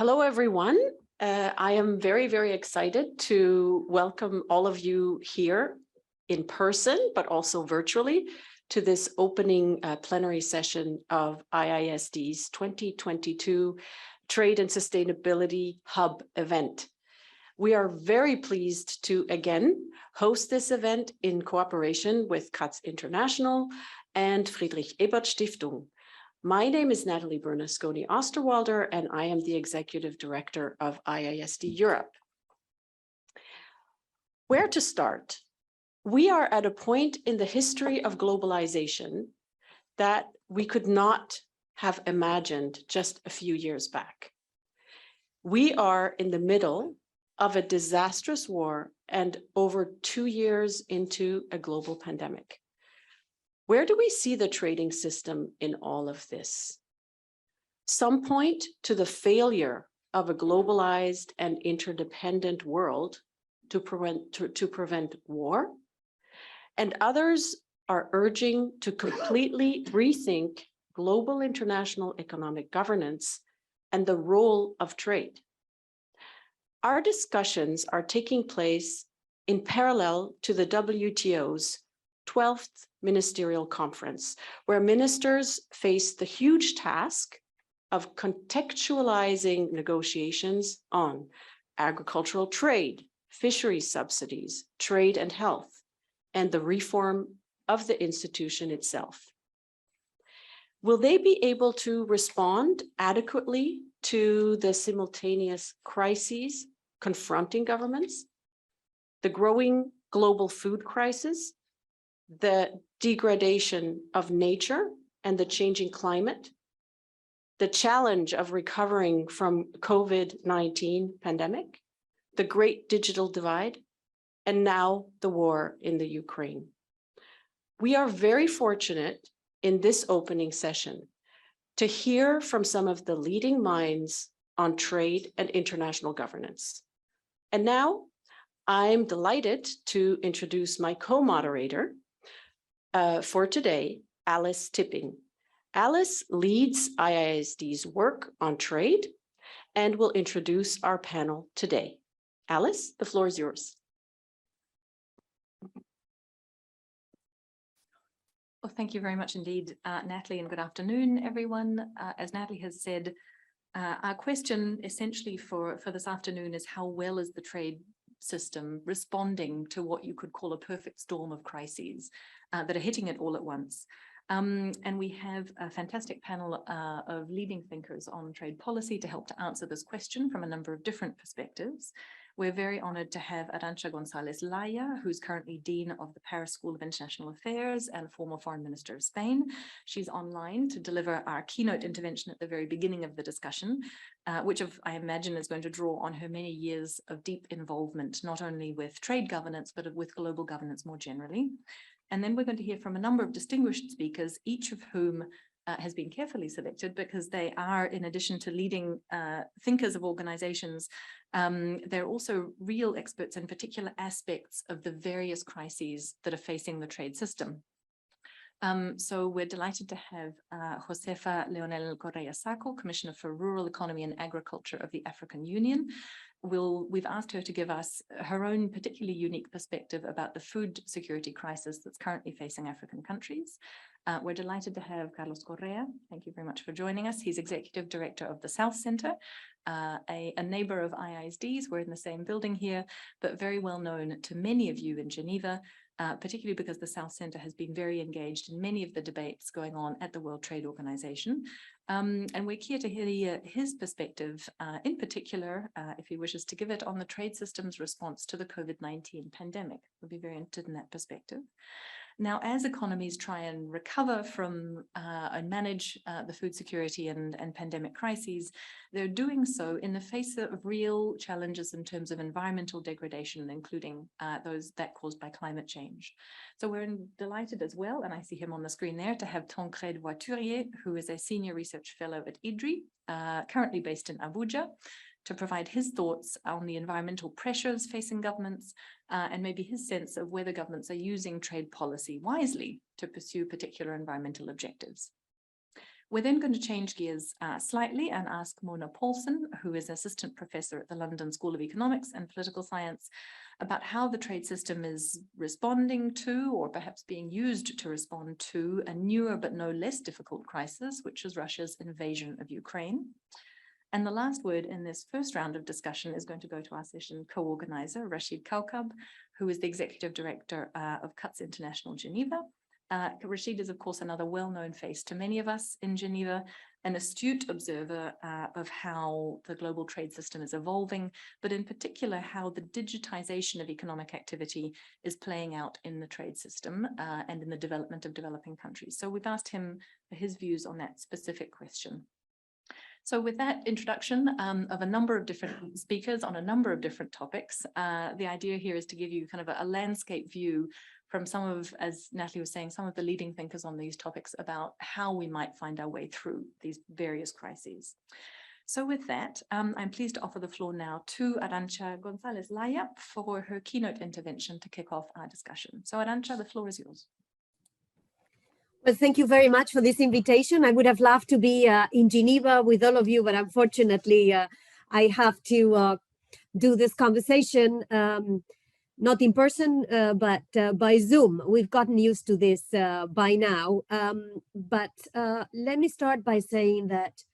Hello, everyone. I am very, very excited to welcome all of you here in person, but also virtually, to this opening plenary session of IISD's 2022 Trade and Sustainability Hub event. We are very pleased to again host this event in cooperation with CATS International and Friedrich Ebert Stiftung. My name is Natalie Bernasconi Osterwalder, and I am the Executive Director of IISD Europe. Where to start? We are at a point in the history of globalization that we could not have imagined just a few years back. We are in the middle of a disastrous war and over 2 years into a global pandemic. Where do we see the trading system in all of this? Some point to the failure of a globalized and interdependent world to prevent war, and others are urging to completely rethink global international economic governance and the role of trade. Our discussions are taking place in parallel to the WTO's 12th Ministerial Conference, where ministers face the huge task of contextualizing negotiations on agricultural trade, fisheries subsidies, trade and health, and the reform of the institution itself. Will they be able to respond adequately to the simultaneous crises confronting governments, the growing global food crisis, the degradation of nature and the changing climate, the challenge of recovering from COVID-19 pandemic, the great digital divide, and now the war in the Ukraine? We are very fortunate in this opening session to hear from some of the leading minds on trade and international governance. And now I'm delighted to introduce my co-moderator, for today, Alice Tipping. Alice leads IISD's work on trade and will introduce our panel today. Alice, the floor is yours. Well, thank you very much indeed, Natalie, and good afternoon, everyone. As Natalie has said, our question essentially for this afternoon is how well is the trade system responding to what you could call a perfect storm of crises that are hitting it all at once. And we have a fantastic panel of leading thinkers on trade policy to help to answer this question from a number of different perspectives. We're very honored to have Arantxa González Laya, who's currently Dean of the Paris School of International Affairs and former Foreign Minister of Spain. She's online to deliver our keynote intervention at the very beginning of the discussion, which I imagine is going to draw on her many years of deep involvement, not only with trade governance, but with global governance more generally. And then we're going to hear from a number of distinguished speakers, each of whom has been carefully selected because they are, in addition to leading thinkers of organizations, they're also real experts in particular aspects of the various crises that are facing the trade system. So we're delighted to have Josefa Leonel Correa Sacco, Commissioner for Rural Economy and Agriculture of the African Union. We've asked her to give us her own particularly unique perspective about the food security crisis that's currently facing African countries. We're delighted to have Carlos Correa. Thank you very much for joining us. He's Executive Director of the South Center, a neighbor of IISD's. We're in the same building here, but very well known to many of you in Geneva, particularly because the South Center has been very engaged in many of the debates going on at the World Trade Organization. And we're here to hear his perspective, in particular, if he wishes to give it, on the trade system's response to the COVID-19 pandemic. We'll be very interested in that perspective. Now, as economies try and recover from and manage the food security and pandemic crises, they're doing so in the face of real challenges in terms of environmental degradation, including those that caused by climate change. So we're delighted as well, and I see him on the screen there, to have Tancred Voiturier, who is a senior research fellow at IDRI, currently based in Abuja, to provide his thoughts on the environmental pressures facing governments and maybe his sense of whether governments are using trade policy wisely to pursue particular environmental objectives. We're then going to change gears slightly and ask Mona Paulson, who is assistant professor at the London School of Economics and Political Science, about how the trade system is responding to, or perhaps being used to respond to, a newer but no less difficult crisis, which is Russia's invasion of Ukraine. And the last word in this first round of discussion is going to go to our session co-organizer, Rashid Kaukab, who is the executive director of Cuts International Geneva. Rashid is, of course, another well-known face to many of us in Geneva, an astute observer of how the global trade system is evolving, but in particular, how the digitization of economic activity is playing out in the trade system and in the development of developing countries. So we've asked him for his views on that specific question. So with that introduction of a number of different speakers on a number of different topics, the idea here is to give you kind of a landscape view from some of, as Natalie was saying, some of the leading thinkers on these topics about how we might find our way through these various crises. So with that, I'm pleased to offer the floor now to Arantxa González-Laya for her keynote intervention to kick off our discussion. So Arantxa, the floor is yours. Well, thank you very much for this invitation. I would have loved to be in Geneva with all of you, but unfortunately, I have to do this conversation not in person, but by Zoom. We've gotten used to this by now. But let me start by saying that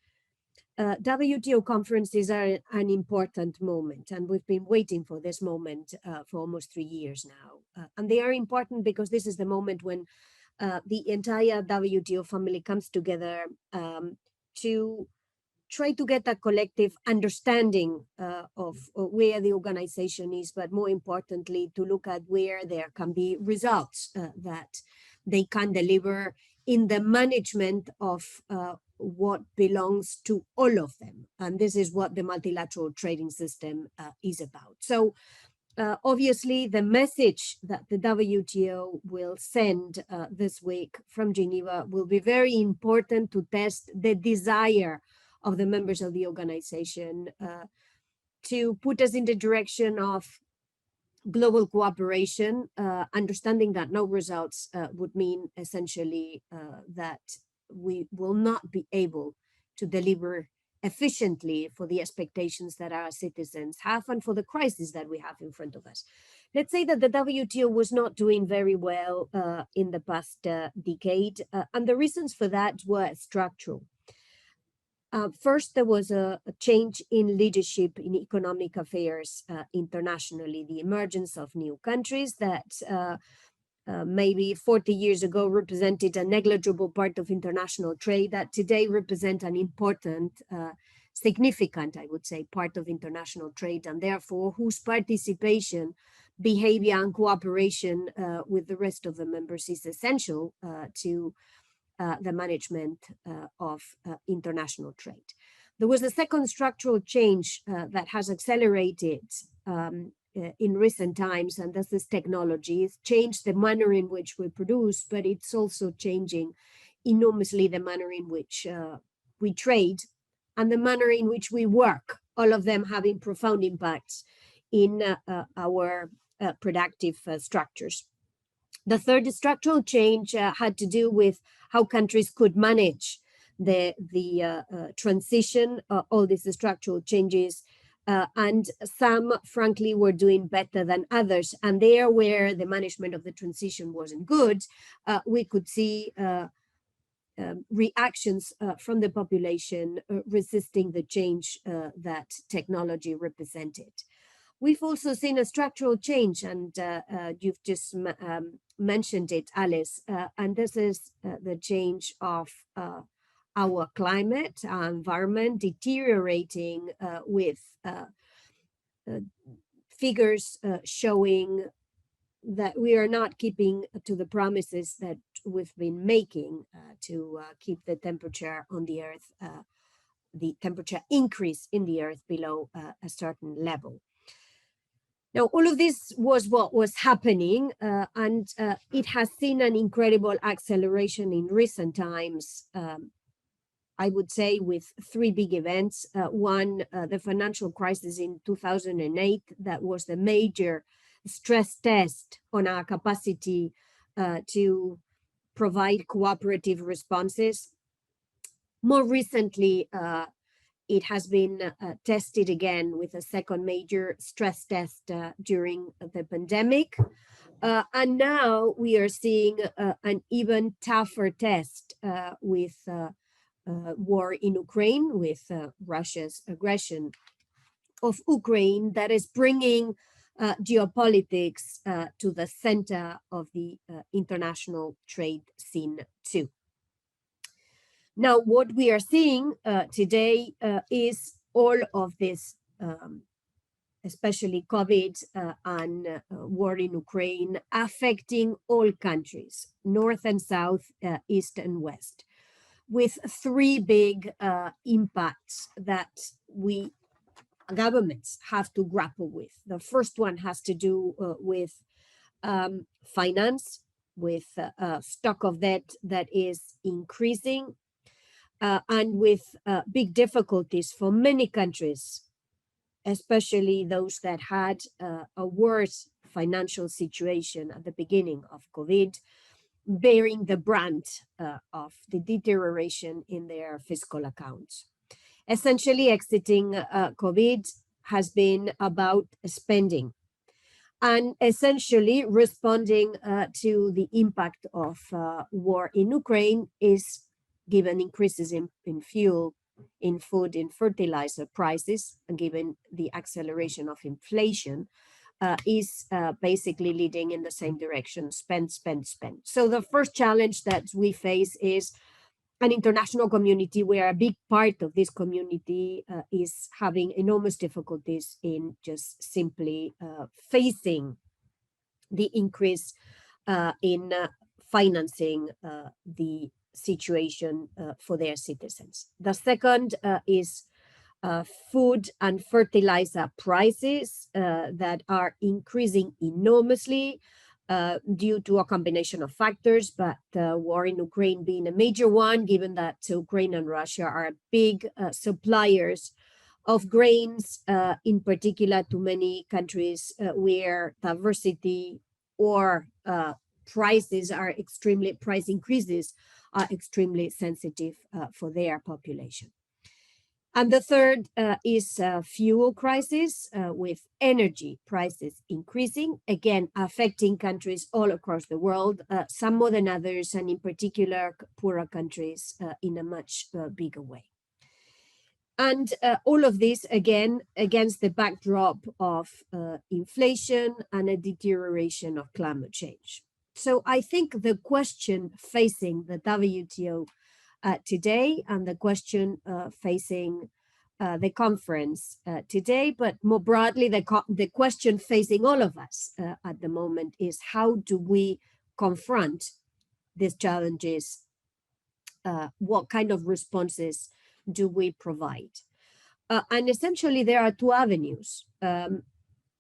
WTO conferences are an important moment, and we've been waiting for this moment for almost 3 years now. And they are important because this is the moment when the entire WTO family comes together to try to get a collective understanding of where the organization is, but more importantly, to look at where there can be results that they can deliver in the management of what belongs to all of them. And this is what the multilateral trading system is about. So obviously, the message that the WTO will send this week from Geneva will be very important to test the desire of the members of the organization to put us in the direction of global cooperation, understanding that no results would mean essentially that we will not be able to deliver efficiently for the expectations that our citizens have and for the crisis that we have in front of us. Let's say that the WTO was not doing very well in the past decade, and the reasons for that were structural. First, there was a change in leadership in economic affairs internationally, the emergence of new countries that maybe 40 years ago represented a negligible part of international trade that today represent an important, significant, I would say, part of international trade, and therefore whose participation, behavior, and cooperation with the rest of the members is essential to the management of international trade. There was a second structural change that has accelerated in recent times, and this is technology. It's changed the manner in which we produce, but it's also changing enormously the manner in which we trade and the manner in which we work, all of them having profound impacts in our productive structures. The third structural change had to do with how countries could manage the transition, all these structural changes, and some, frankly, were doing better than others. And there, where the management of the transition wasn't good, we could see reactions from the population resisting the change that technology represented. We've also seen a structural change, and you've just mentioned it, Alice, and this is the change of our climate, our environment deteriorating with figures showing that we are not keeping to the promises that we've been making to keep the temperature on the Earth, the temperature increase in the Earth below a certain level. Now, all of this was what was happening, and it has seen an incredible acceleration in recent times, I would say, with three big events. One, the financial crisis in 2008, that was the major stress test on our capacity to provide cooperative responses. More recently, it has been tested again with a second major stress test during the pandemic. And now we are seeing an even tougher test with war in Ukraine, with Russia's aggression of Ukraine, that is bringing geopolitics to the center of the international trade scene too. Now, what we are seeing today is all of this, especially COVID and war in Ukraine, affecting all countries, North and South, East and West, with three big impacts that we governments have to grapple with. The first one has to do with finance, with stock of debt that is increasing, and with big difficulties for many countries, especially those that had a worse financial situation at the beginning of COVID, bearing the brunt of the deterioration in their fiscal accounts. Essentially, exiting COVID has been about spending and essentially responding to the impact of war in Ukraine is given increases in fuel, in food, in fertilizer prices, and given the acceleration of inflation, is basically leading in the same direction, spend, spend, spend. So the first challenge that we face is an international community where a big part of this community is having enormous difficulties in just simply facing the increase in financing the situation for their citizens. The second is food and fertilizer prices that are increasing enormously due to a combination of factors, but war in Ukraine being a major one, given that Ukraine and Russia are big suppliers of grains, in particular to many countries where diversity or price increases are extremely sensitive for their population. And the third is fuel crisis, with energy prices increasing, again, affecting countries all across the world, some more than others, and in particular, poorer countries in a much bigger way. And all of this, again, against the backdrop of inflation and a deterioration of climate change. So I think the question facing the WTO today, and the question facing the conference today, but more broadly, the question facing all of us at the moment is how do we confront these challenges? What kind of responses do we provide? And essentially, there are two avenues,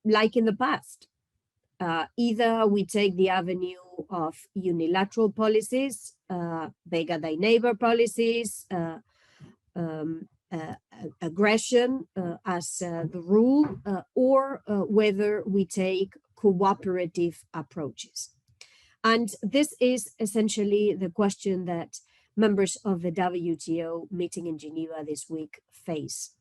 like in the past. Either we take the avenue of unilateral policies, bigger than neighbor policies, aggression as the rule, or whether we take cooperative approaches. And this is essentially the question that members of the WTO meeting in Geneva this week face.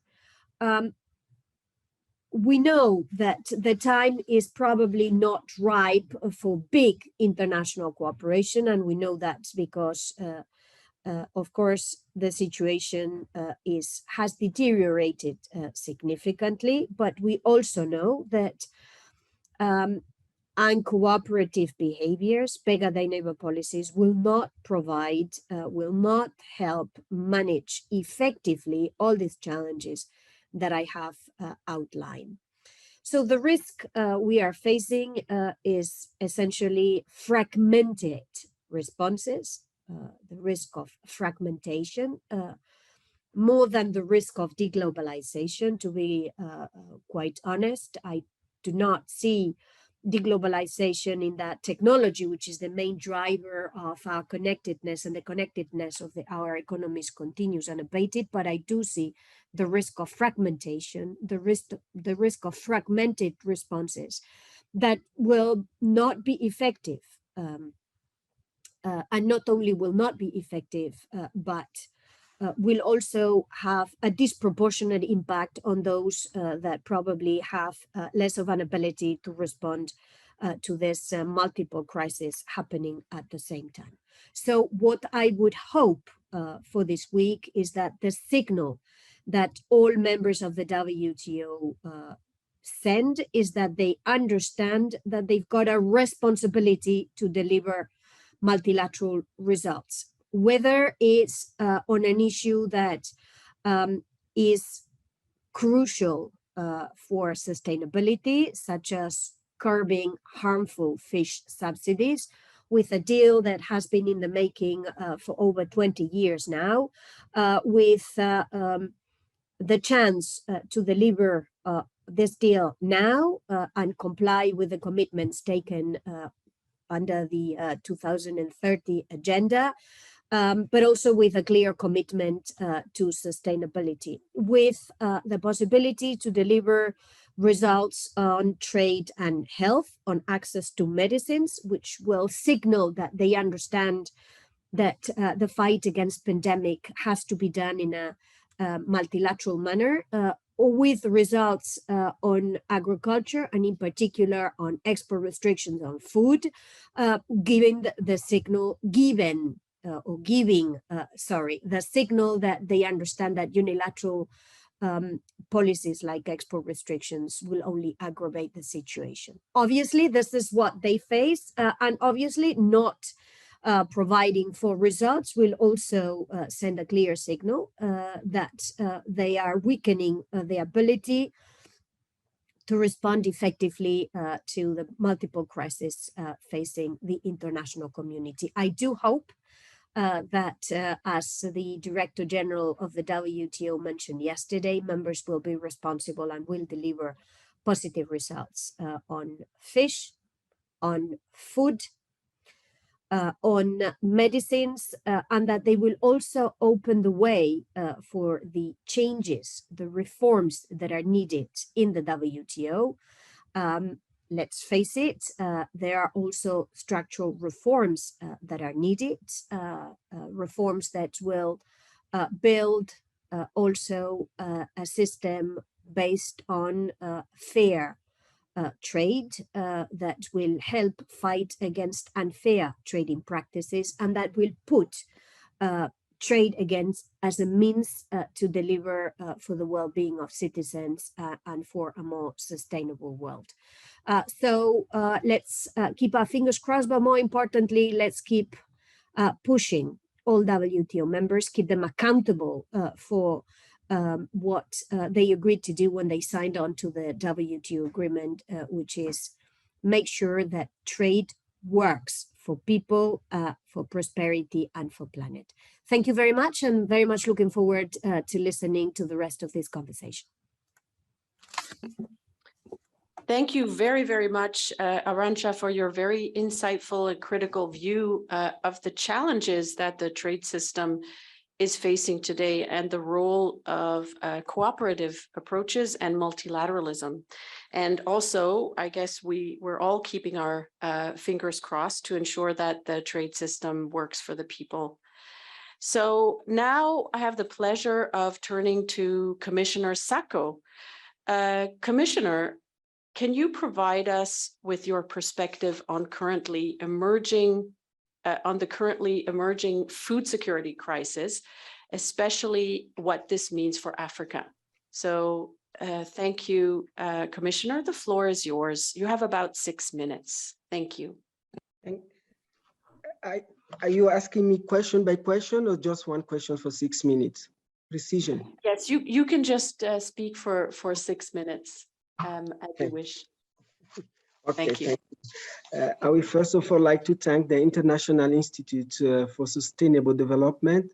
We know that the time is probably not ripe for big international cooperation, and we know that because, of course, the situation has deteriorated significantly, but we also know that uncooperative behaviors, bigger than neighbor policies, will not help manage effectively all these challenges that I have outlined. So the risk we are facing is essentially fragmented responses, the risk of fragmentation, more than the risk of deglobalization. To be quite honest, I do not see deglobalization in that technology, which is the main driver of our connectedness, and the connectedness of our economies continues unabated. But I do see the risk of fragmentation, the risk of fragmented responses that will not be effective, and not only will not be effective, but will also have a disproportionate impact on those that probably have less of an ability to respond to this multiple crises happening at the same time. So what I would hope for this week is that the signal that all members of the WTO send is that they understand that they've got a responsibility to deliver multilateral results, whether it's on an issue that is crucial for sustainability, such as curbing harmful fish subsidies, with a deal that has been in the making for over 20 years now, with the chance to deliver this deal now and comply with the commitments taken under the 2030 agenda, but also with a clear commitment to sustainability, with the possibility to deliver results on trade and health, on access to medicines, which will signal that they understand that the fight against pandemic has to be done in a multilateral manner, with results on agriculture and in particular on export restrictions on food, giving the signal, the signal that they understand that unilateral policies like export restrictions will only aggravate the situation. Obviously, this is what they face, and obviously not providing for results will also send a clear signal that they are weakening the ability to respond effectively to the multiple crises facing the international community. I do hope that, as the Director General of the WTO mentioned yesterday, members will be responsible and will deliver positive results on fish, on food, on medicines, and that they will also open the way for the changes, the reforms that are needed in the WTO. Let's face it, there are also structural reforms that are needed, reforms that will build also a system based on fair trade that will help fight against unfair trading practices, and that will put trade against as a means to deliver for the well-being of citizens and for a more sustainable world. So let's keep our fingers crossed, but more importantly, let's keep pushing all WTO members, keep them accountable for what they agreed to do when they signed on to the WTO agreement, which is make sure that trade works for people, for prosperity, and for planet. Thank you very much, and very much looking forward to listening to the rest of this conversation. Thank you very, very much, Arantxa, for your very insightful and critical view of the challenges that the trade system is facing today and the role of cooperative approaches and multilateralism. And also, I guess we're all keeping our fingers crossed to ensure that the trade system works for the people. So now I have the pleasure of turning to Commissioner Sacco. Commissioner, can you provide us with your perspective on the currently emerging food security crisis, especially what this means for Africa? So thank you, Commissioner. The floor is yours. You have about 6 minutes. Thank you. Are you asking me question by question or just one question for 6 minutes? Precision. Yes, you can just speak for 6 minutes as you wish. Okay, thank you. I will first of all like to thank the International Institute for Sustainable Development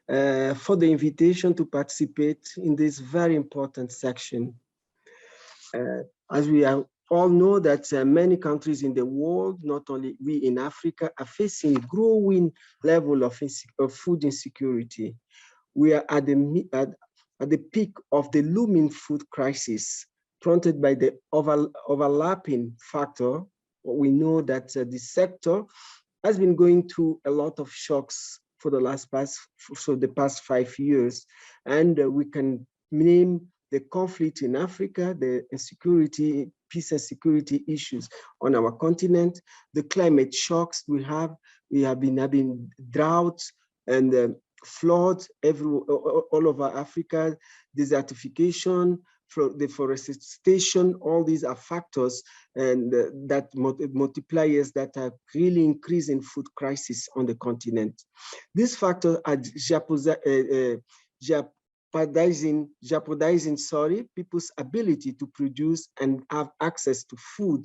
for the invitation to participate in this very important section. As we all know that many countries in the world, not only we in Africa, are facing growing level of food insecurity. We are at the peak of the looming food crisis, prompted by the overlapping factor. We know that the sector has been going through a lot of shocks for the past 5 years. And we can name the conflict in Africa, the insecurity, peace and security issues on our continent, the climate shocks we have been having droughts and floods all over Africa, desertification, deforestation. All these are factors and that multipliers that are really increasing food crisis on the continent. These factors are jeopardizing people's ability to produce and have access to food,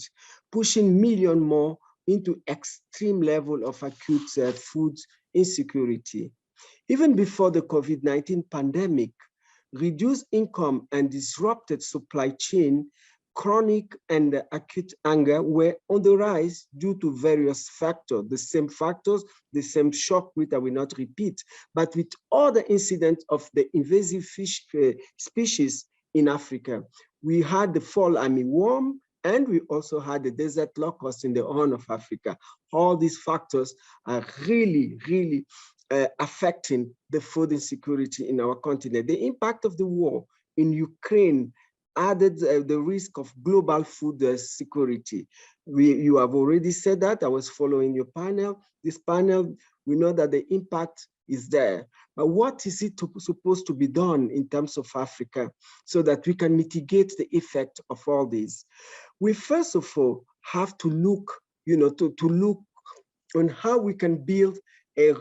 pushing millions more into extreme level of acute food insecurity. Even before the COVID-19 pandemic, reduced income and disrupted supply chain, chronic and acute hunger were on the rise due to various factors, the same shock, which I will not repeat, but with other incidents of the invasive fish species in Africa. We had the fall armyworm, and we also had the desert locust in the Horn of Africa. All these factors are really, really affecting the food insecurity in our continent. The impact of the war in Ukraine added the risk of global food security. You have already said that. I was following your panel. This panel, we know that the impact is there. But what is it supposed to be done in terms of Africa so that we can mitigate the effect of all this? We first of all have to look, to look on how we can build a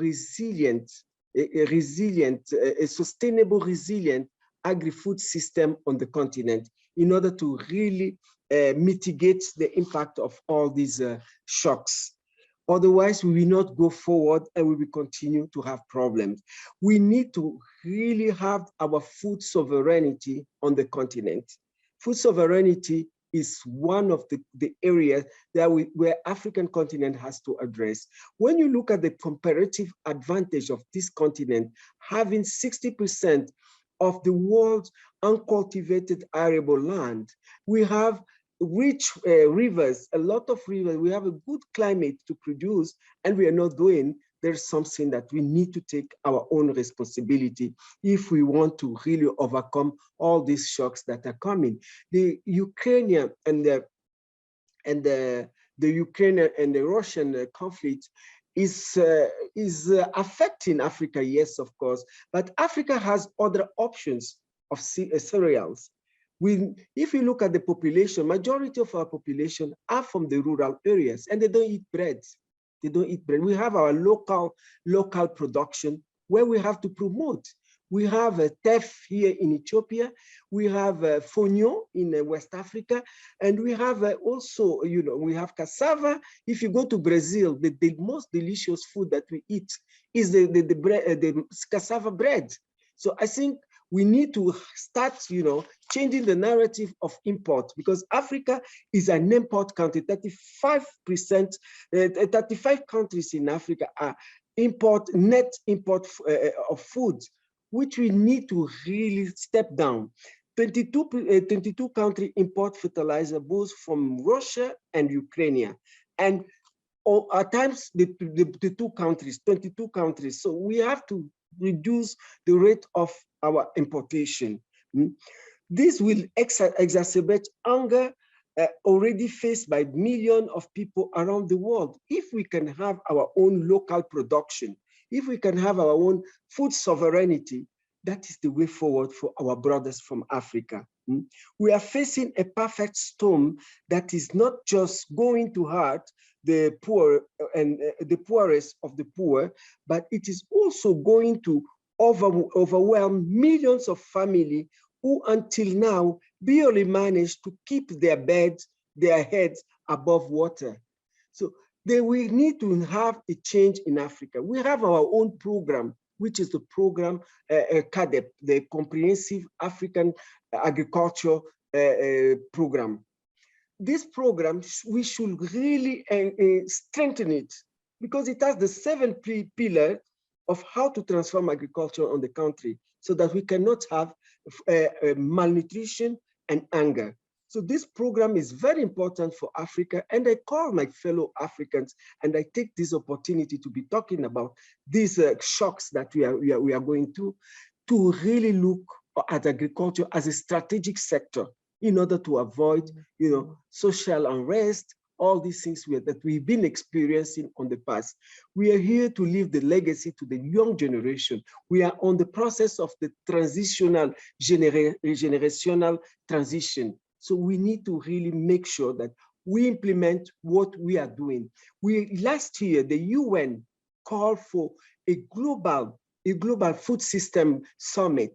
sustainable, resilient agri-food system on the continent in order to really mitigate the impact of all these shocks. Otherwise, we will not go forward and we will continue to have problems. We need to really have our food sovereignty on the continent. Food sovereignty is one of the areas that where African continent has to address. When you look at the comparative advantage of this continent, having 60% of the world's uncultivated arable land, we have rich rivers, a lot of rivers, we have a good climate to produce, and we are not doing. There's something that we need to take our own responsibility if we want to really overcome all these shocks that are coming. The Ukrainian and the Ukrainian and the Russian conflict is affecting Africa, yes, of course, but Africa has other options of cereals. If you look at the population, majority of our population are from the rural areas and they don't eat bread. They don't eat bread. We have our local production where we have to promote. We have a teff here in Ethiopia. We have fonio in West Africa. And we have also, we have cassava. If you go to Brazil, the most delicious food that we eat is the cassava bread. So I think we need to start, changing the narrative of import, because Africa is an import country. 35 countries in Africa are net import of food, which we need to really step down. 22 countries import fertilizer, both from Russia and Ukraine. And at times, the 22 countries. So we have to reduce the rate of our importation. This will exacerbate hunger already faced by millions of people around the world. If we can have our own local production, if we can have our own food sovereignty, that is the way forward for our brothers from Africa. We are facing a perfect storm that is not just going to hurt the poor and the poorest of the poor, but it is also going to overwhelm millions of families who until now barely managed to keep their heads above water. So we need to have a change in Africa. We have our own program, which is the program CADEP, the Comprehensive African Agriculture Program. This program, we should really strengthen it because it has the 7 pillars of how to transform agriculture on the country so that we cannot have malnutrition and hunger. So this program is very important for Africa, and I call my fellow Africans, and I take this opportunity to be talking about these shocks that we are going to really look at agriculture as a strategic sector in order to avoid, social unrest, all these things that we've been experiencing on the past. We are here to leave the legacy to the young generation. We are on the process of the generational transition. So we need to really make sure that we implement what we are doing. Last year, the UN called for a global food system summit.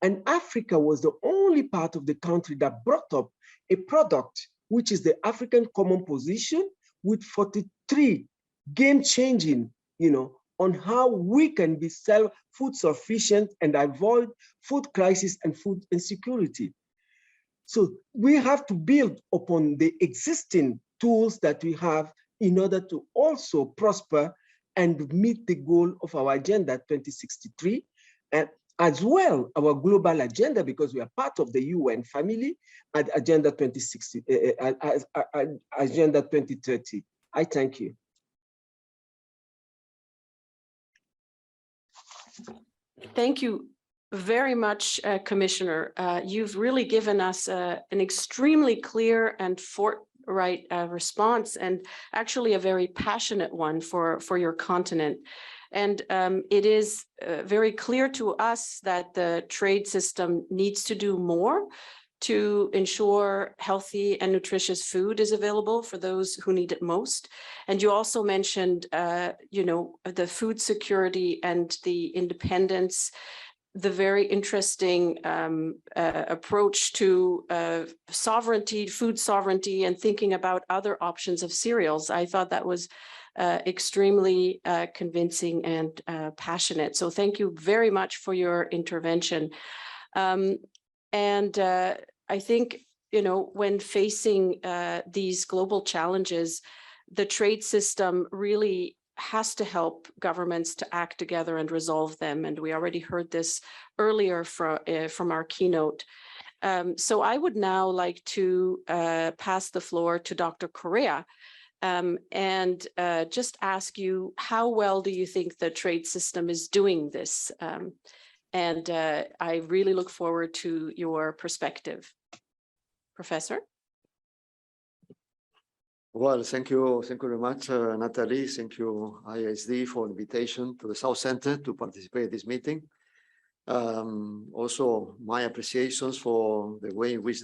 And Africa was the only part of the country that brought up a product, which is the African Common Position, with 43 game-changing, on how we can be self-food sufficient and avoid food crisis and food insecurity. So we have to build upon the existing tools that we have in order to also prosper and meet the goal of our Agenda 2063, and as well our global agenda, because we are part of the UN family, at Agenda 2060, Agenda 2030. I thank you. Thank you very much, Commissioner. You've really given us an extremely clear and forthright response, and actually a very passionate one for your continent. And it is very clear to us that the trade system needs to do more to ensure healthy and nutritious food is available for those who need it most. And you also mentioned, the food security and the independence, the very interesting approach to food sovereignty, and thinking about other options of cereals. I thought that was extremely convincing and passionate. So thank you very much for your intervention. I think, when facing these global challenges, the trade system really has to help governments to act together and resolve them. And we already heard this earlier from our keynote. So I would now like to pass the floor to Dr. Correa and just ask you, how well do you think the trade system is doing this? I really look forward to your perspective. Professor? Well, thank you very much, Natalie. Thank you, IISD, for the invitation to the South Center to participate in this meeting. Also, my appreciations for the way in which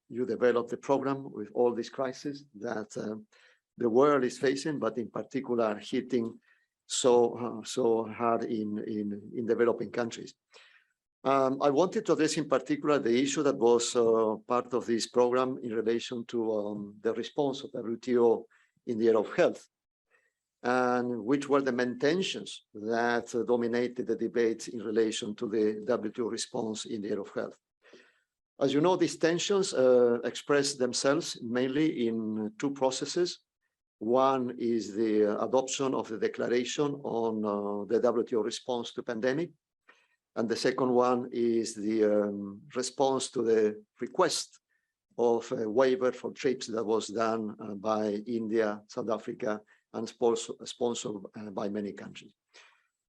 you developed the program with all these crises that the world is facing, but in particular hitting so hard in developing countries. I wanted to address in particular the issue that was part of this program in relation to the response of the WTO in the area of health, and which were the main tensions that dominated the debate in relation to the WTO response in the area of health. As you know, these tensions express themselves mainly in two processes. One is the adoption of the declaration on the WTO response to pandemic. And the second one is the response to the request of a waiver for trips that was done by India, South Africa, and sponsored by many countries.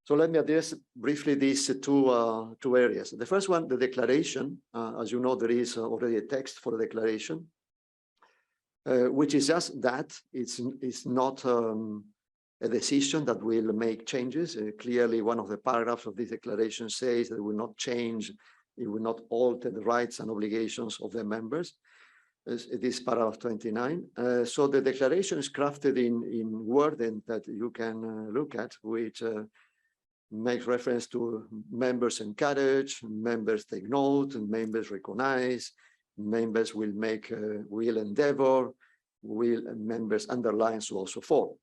So let me address briefly these two areas. The first one, the declaration. As you know, there is already a text for the declaration, which is just that. It's not a decision that will make changes. Clearly, one of the paragraphs of this declaration says that it will not change, it will not alter the rights and obligations of the members. It is paragraph 29. So the declaration is crafted in wording that you can look at, which makes reference to members encourage, members take note, and members recognize, members will endeavor, members underline, so on and so forth.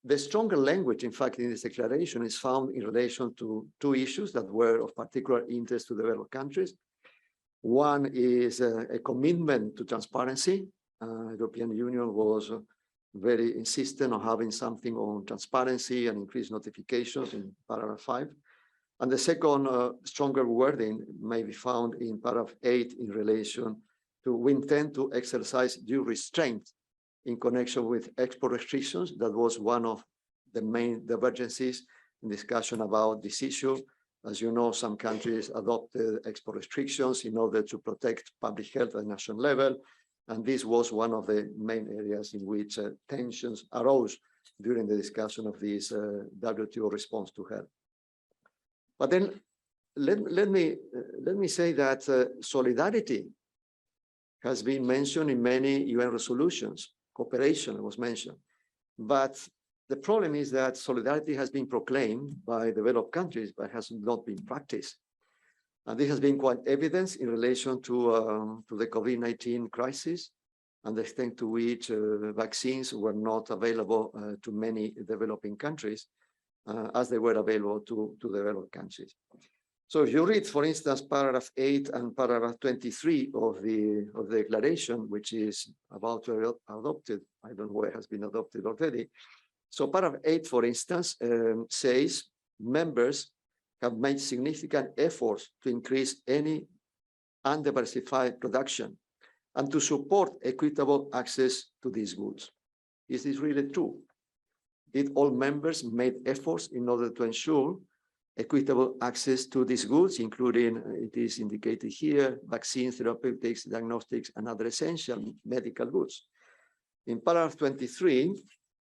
The stronger language, in fact, in this declaration is found in relation to two issues that were of particular interest to developed countries. One is a commitment to transparency. The European Union was very insistent on having something on transparency and increased notifications in paragraph 5. And the second stronger wording may be found in paragraph 8 in relation we intend to exercise due restraint in connection with export restrictions. That was one of the main divergences in discussion about this issue. As you know, some countries adopted export restrictions in order to protect public health at national level. And this was one of the main areas in which tensions arose during the discussion of this WTO response to health. But then let me say that solidarity has been mentioned in many UN resolutions. Cooperation was mentioned. But the problem is that solidarity has been proclaimed by developed countries, but has not been practiced. And this has been quite evident in relation to the COVID-19 crisis and the extent to which vaccines were not available to many developing countries as they were available to developed countries. So if you read, for instance, paragraph 8 and paragraph 23 of the declaration, which is about to be adopted, I don't know where it has been adopted already. So paragraph 8, for instance, says members have made significant efforts to increase any undiversified production and to support equitable access to these goods. Is this really true? Did all members made efforts in order to ensure equitable access to these goods, including, it is indicated here, vaccines, therapeutics, diagnostics, and other essential medical goods? In paragraph 23,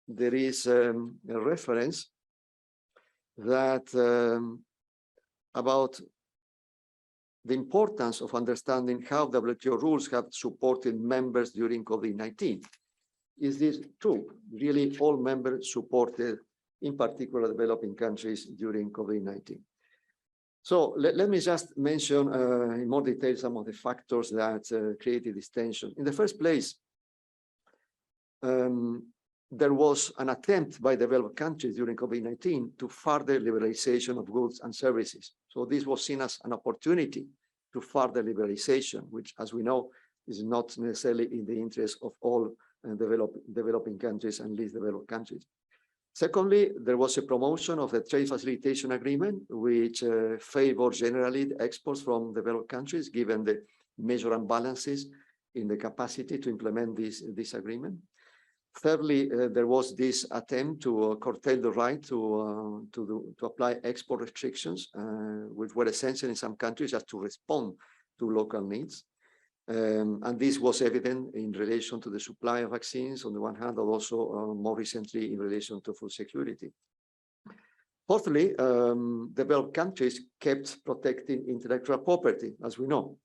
there is a reference that about the importance of understanding how WTO rules have supported members during COVID-19. Is this true? Really, all members supported, in particular, developing countries during COVID-19. So let me just mention in more detail some of the factors that created this tension. In the first place, there was an attempt by developed countries during COVID-19 to further liberalization of goods and services. So this was seen as an opportunity to further liberalization, which, as we know, is not necessarily in the interest of all developing countries and least developed countries. Secondly, there was a promotion of the trade facilitation agreement, which favored generally exports from developed countries, given the major imbalances in the capacity to implement this agreement. Thirdly, there was this attempt to curtail the right to apply export restrictions, which were essential in some countries just to respond to local needs. And this was evident in relation to the supply of vaccines on the one hand, but also more recently in relation to food security. Fourthly, developed countries kept protecting intellectual property, as we know.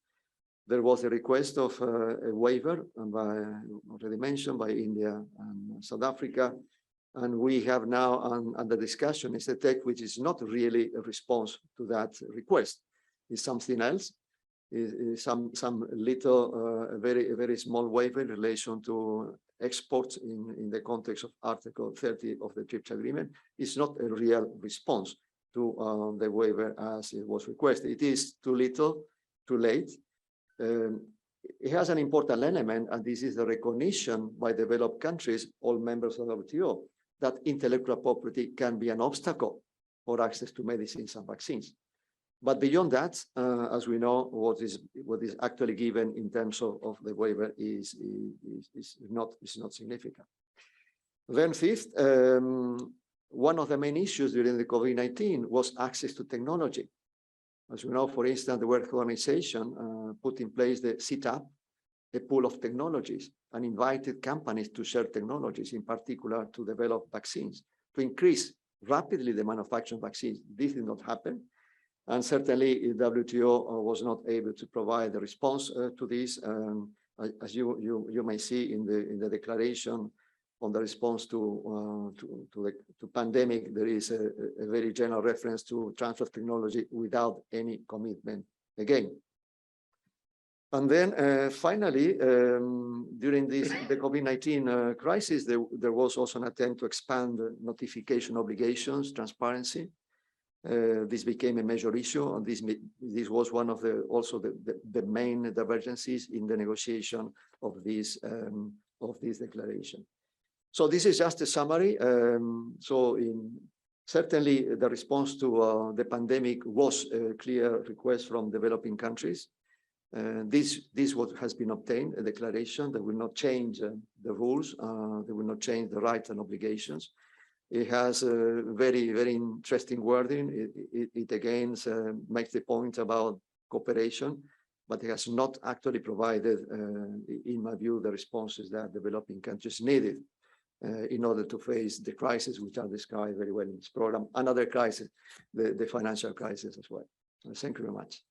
There was a request of a waiver, already mentioned, by India and South Africa. And we have now under discussion is a text which is not really a response to that request. It's something else. Is some little, a very small waiver in relation to exports in the context of Article 30 of the TRIPS agreement. It's not a real response to the waiver as it was requested. It is too little, too late. It has an important element, and this is the recognition by developed countries, all members of the WTO, that intellectual property can be an obstacle for access to medicines and vaccines. But beyond that, as we know, what is actually given in terms of the waiver is not significant. Then fifth, one of the main issues during the COVID-19 was access to technology. As you know, for instance, the World Health Organization put in place the CTAP, a pool of technologies, and invited companies to share technologies, in particular to develop vaccines, to increase rapidly the manufacture of vaccines. This did not happen. And certainly, WTO was not able to provide a response to this. As you may see in the declaration on the response to pandemic, there is a very general reference to transfer of technology without any commitment again. And then finally, during the COVID-19 crisis, there was also an attempt to expand notification obligations, transparency. This became a major issue, and this was one of the main divergences in the negotiation of this declaration. So this is just a summary. Certainly the response to the pandemic was a clear request from developing countries. This what has been obtained, a declaration that will not change the rules, that will not change the rights and obligations. It has a very, very interesting wording. It again makes the point about cooperation, but it has not actually provided, in my view, the responses that developing countries needed in order to face the crises which are described very well in this program, another crisis, the financial crisis as well. Thank you very much.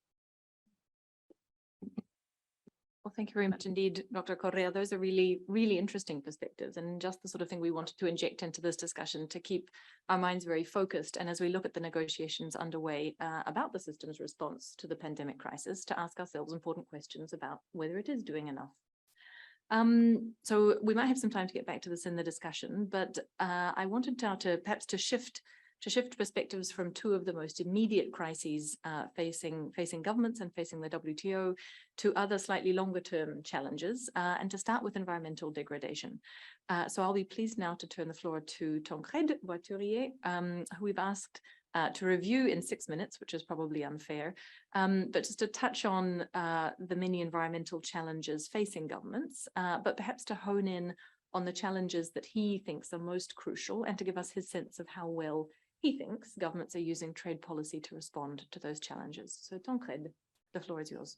Well, thank you very much indeed, Dr. Correa. Those are really, really interesting perspectives and just the sort of thing we wanted to inject into this discussion to keep our minds very focused. And as we look at the negotiations underway about the system's response to the pandemic crisis, to ask ourselves important questions about whether it is doing enough. So we might have some time to get back to this in the discussion, but I wanted now to perhaps to shift perspectives from two of the most immediate crises facing governments and facing the WTO to other slightly longer term challenges, and to start with environmental degradation. So I'll be pleased now to turn the floor to Tancred Boiturier, who we've asked to review in 6 minutes, which is probably unfair, but just to touch on the many environmental challenges facing governments, but perhaps to hone in on the challenges that he thinks are most crucial and to give us his sense of how well he thinks governments are using trade policy to respond to those challenges. So Tancred, the floor is yours.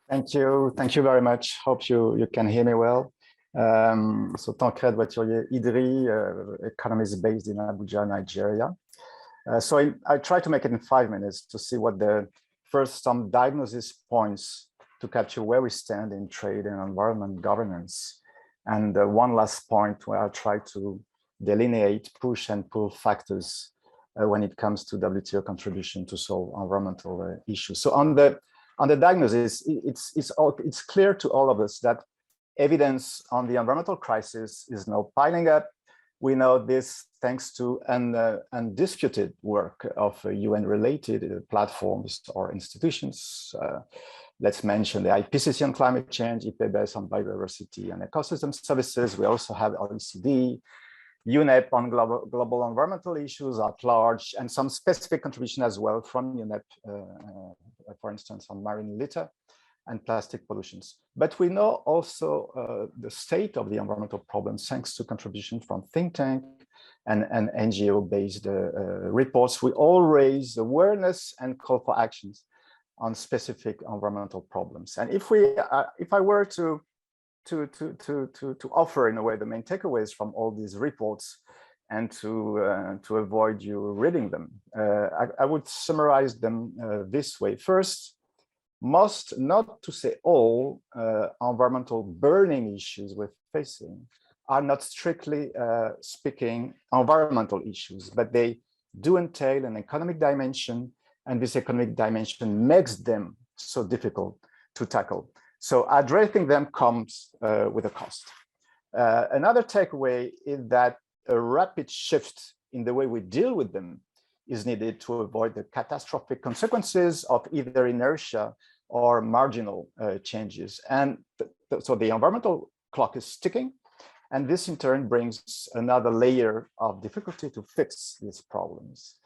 Thank you. Thank you very much. Hope you can hear me well. So Tancred Boiturier Idri, economist based in Abuja, Nigeria. So I try to make it in 5 minutes to see what some diagnosis points to capture where we stand in trade and environment governance. And one last point where I try to delineate push and pull factors when it comes to WTO contribution to solve environmental issues. So on the diagnosis, it's clear to all of us that evidence on the environmental crisis is now piling up. We know this thanks to undisputed work of UN-related platforms or institutions. Let's mention the IPCC on climate change, IPBES on biodiversity and ecosystem services. We also have OECD, UNEP on global environmental issues at large, and some specific contribution as well from UNEP, for instance, on marine litter and plastic pollutions. But we know also the state of the environmental problems thanks to contribution from think tank and NGO-based reports. We all raise awareness and call for actions on specific environmental problems. And if I were to offer in a way the main takeaways from all these reports and to avoid you reading them, I would summarize them this way. First, most, not to say all, environmental burning issues we're facing are not strictly speaking environmental issues, but they do entail an economic dimension, and this economic dimension makes them so difficult to tackle. So addressing them comes with a cost. Another takeaway is that a rapid shift in the way we deal with them is needed to avoid the catastrophic consequences of either inertia or marginal changes. And so the environmental clock is ticking, and this in turn brings another layer of difficulty to fix these problems.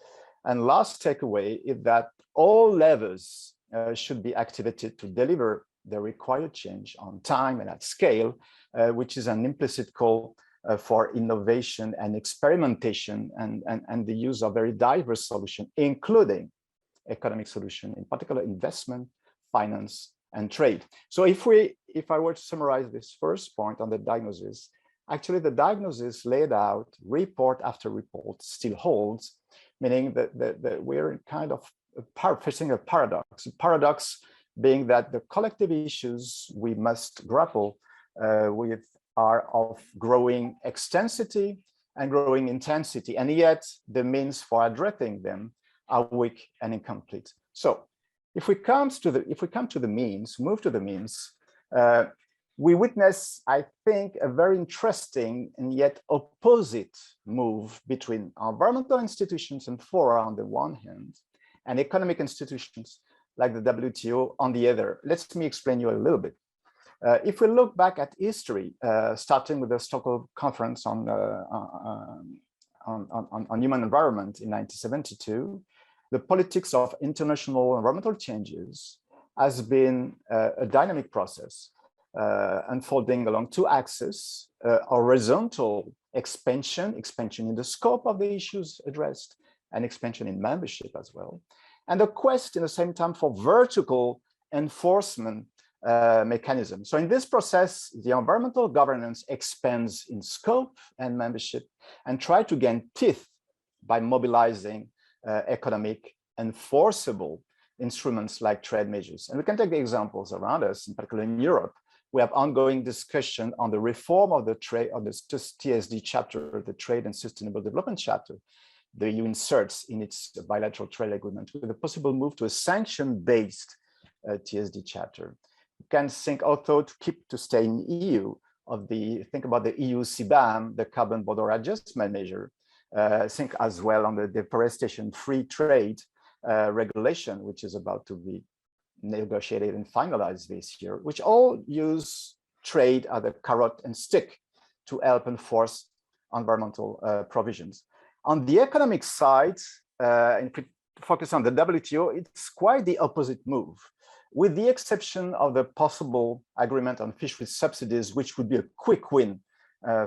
And last takeaway is that all levers should be activated to deliver the required change on time and at scale, which is an implicit call for innovation and experimentation and the use of very diverse solutions, including economic solutions, in particular investment, finance, and trade. So if I were to summarize this first point on the diagnosis, actually the diagnosis laid out report after report still holds, meaning that we're kind of facing a paradox being that the collective issues we must grapple with are of growing extensity and growing intensity, and yet the means for addressing them are weak and incomplete. So if we come to the means, we witness, I think, a very interesting and yet opposite move between environmental institutions and fora on the one hand, and economic institutions like the WTO on the other. Let me explain you a little bit. If we look back at history, starting with the Stockholm Conference on Human Environment in 1972, the politics of international environmental changes has been a dynamic process unfolding along two axes, horizontal expansion in the scope of the issues addressed, and expansion in membership as well, and a quest in the same time for vertical enforcement mechanism. So in this process, the environmental governance expands in scope and membership and try to gain teeth by mobilizing economic enforceable instruments like trade measures. And we can take the examples around us, in particular in Europe. We have ongoing discussion on the reform of the trade, of the TSD chapter, the Trade and Sustainable Development chapter. The EU inserts in its bilateral trade agreement with a possible move to a sanction-based TSD chapter. You can think also to stay in EU think about the EU CBAM, the Carbon Border Adjustment Measure. Think as well on the deforestation-free trade regulation, which is about to be negotiated and finalized this year, which all use trade as a carrot and stick to help enforce environmental provisions. On the economic side, if we focus on the WTO, it's quite the opposite move, with the exception of the possible agreement on fisheries subsidies, which would be a quick win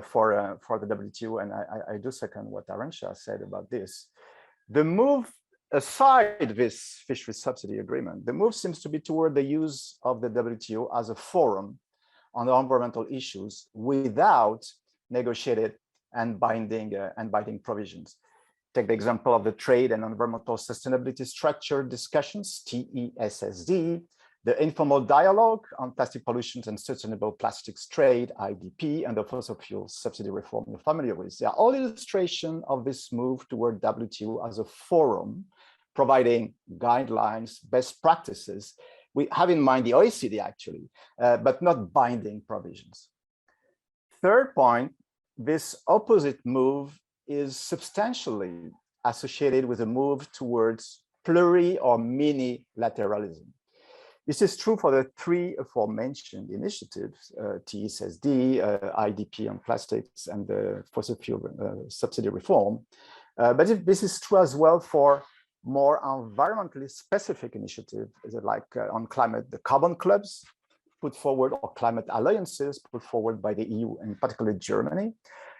for the WTO. And I do second what Arantxa said about this. The move aside this fisheries subsidy agreement, the move seems to be toward the use of the WTO as a forum on the environmental issues without negotiated and binding provisions. Take the example of the Trade and Environmental Sustainability Structure discussions, TIISD, the informal dialogue on plastic pollution and sustainable plastics trade, IDP, and the fossil fuel subsidy reform you're familiar with. They are all illustration of this move toward WTO as a forum, providing guidelines, best practices. We have in mind the OECD actually, but not binding provisions. Third point, this opposite move is substantially associated with a move towards pluri or mini-lateralism. This is true for the three aforementioned initiatives, TIISD, IDP on plastics, and the fossil fuel subsidy reform. But this is true as well for more environmentally specific initiatives, like on climate, the carbon clubs put forward, or climate alliances put forward by the EU, and particularly Germany.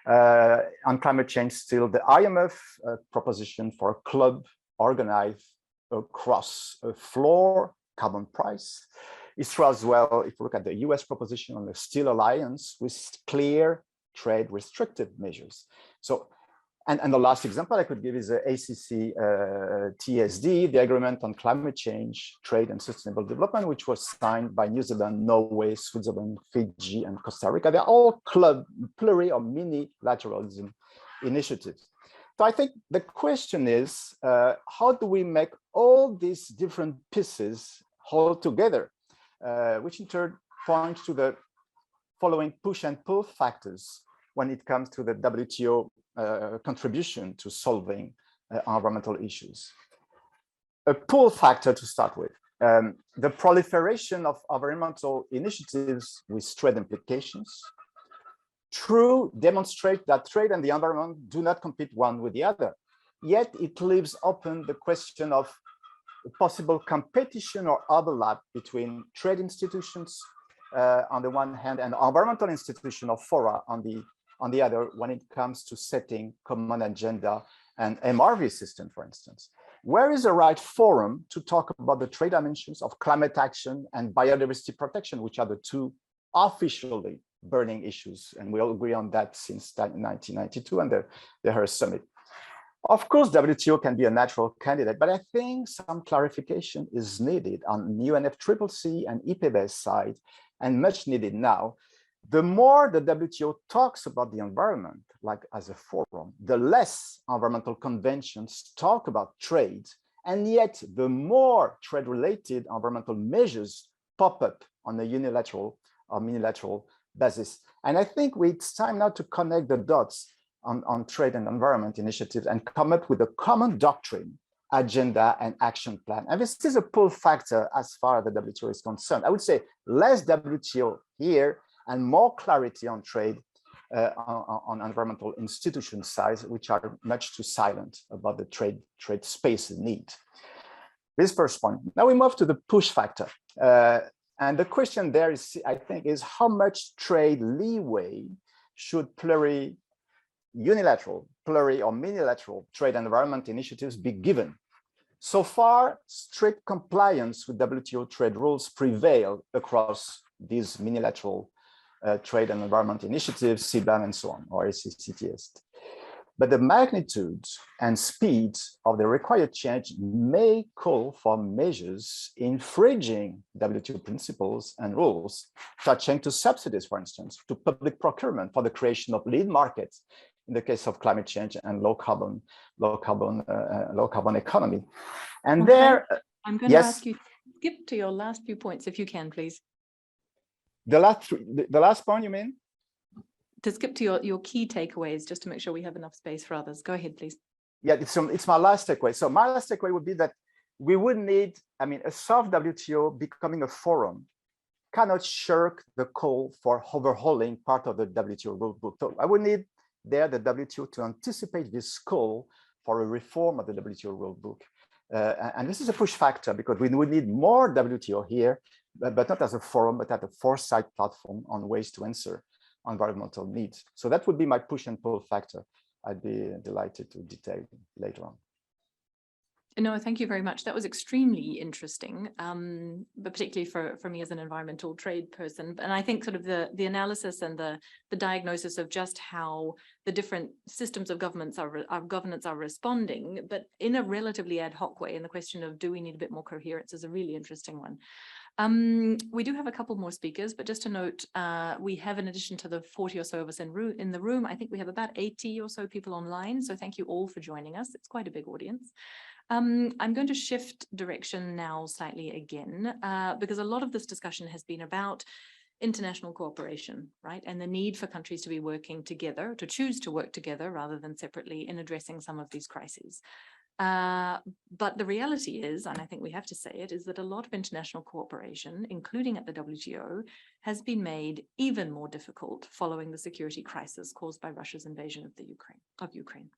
On climate change, still the IMF proposition for a club organized across a floor carbon price. It's true as well if you look at the US proposition on the Steel Alliance with clear trade restrictive measures. So, and the last example I could give is the ACC TSD, the Agreement on Climate Change, Trade and Sustainable Development, which was signed by New Zealand, Norway, Switzerland, Fiji, and Costa Rica. They're all club, pluri or mini-lateralism initiatives. So I think the question is, how do we make all these different pieces hold together, which in turn points to the following push and pull factors when it comes to the WTO contribution to solving environmental issues. A pull factor to start with, the proliferation of environmental initiatives with trade implications. True, demonstrate that trade and the environment do not compete one with the other. Yet it leaves open the question of possible competition or overlap between trade institutions on the one hand and environmental institution or fora on the other when it comes to setting common agenda and MRV system, for instance. Where is the right forum to talk about the trade dimensions of climate action and biodiversity protection, which are the two officially burning issues? And we all agree on that since 1992 and the Paris Summit. Of course, WTO can be a natural candidate, but I think some clarification is needed on UNFCCC and IPBES side, and much needed now. The more the WTO talks about the environment, like as a forum, the less environmental conventions talk about trade, and yet the more trade-related environmental measures pop up on a unilateral or minilateral basis. And I think it's time now to connect the dots on trade and environment initiatives and come up with a common doctrine, agenda, and action plan. And this is a pull factor as far as the WTO is concerned. I would say less WTO here and more clarity on trade on environmental institution size, which are much too silent about the trade space need. This first point. Now we move to the push factor. And the question there is, I think, is how much trade leeway should unilateral, pluri or minilateral trade and environment initiatives be given? So far, strict compliance with WTO trade rules prevail across these minilateral trade and environment initiatives, CBAM and so on, or ACCTS. But the magnitude and speed of the required change may call for measures infringing WTO principles and rules, touching to subsidies, for instance, to public procurement for the creation of lead markets in the case of climate change and low carbon economy. And okay. there, I'm going to ask you to skip to your last few points, if you can, please. The last point, you mean? To skip to your key takeaways, just to make sure we have enough space for others. Go ahead, please. Yeah, it's my last takeaway. So my last takeaway would be that we would need, a soft WTO becoming a forum cannot shirk the call for overhauling part of the WTO rulebook. So I would need there the WTO to anticipate this call for a reform of the WTO rulebook. And this is a push factor because we would need more WTO here, but not as a forum, but as a foresight platform on ways to answer environmental needs. So that would be my push and pull factor. I'd be delighted to detail later on. No, thank you very much. That was extremely interesting, but particularly for me as an environmental trade person. And I think sort of the analysis and the diagnosis of just how the different systems of governance are responding, but in a relatively ad hoc way. And the question of, do we need a bit more coherence, is a really interesting one. We do have a couple more speakers, but just to note, we have, in addition to the 40 or so of us in the room, I think we have about 80 or so people online. So thank you all for joining us. It's quite a big audience. I'm going to shift direction now slightly again, because a lot of this discussion has been about international cooperation, right? And the need for countries to be working together, to choose to work together rather than separately in addressing some of these crises. But the reality is, and I think we have to say it, is that a lot of international cooperation, including at the WTO, has been made even more difficult following the security crisis caused by Russia's invasion of Ukraine.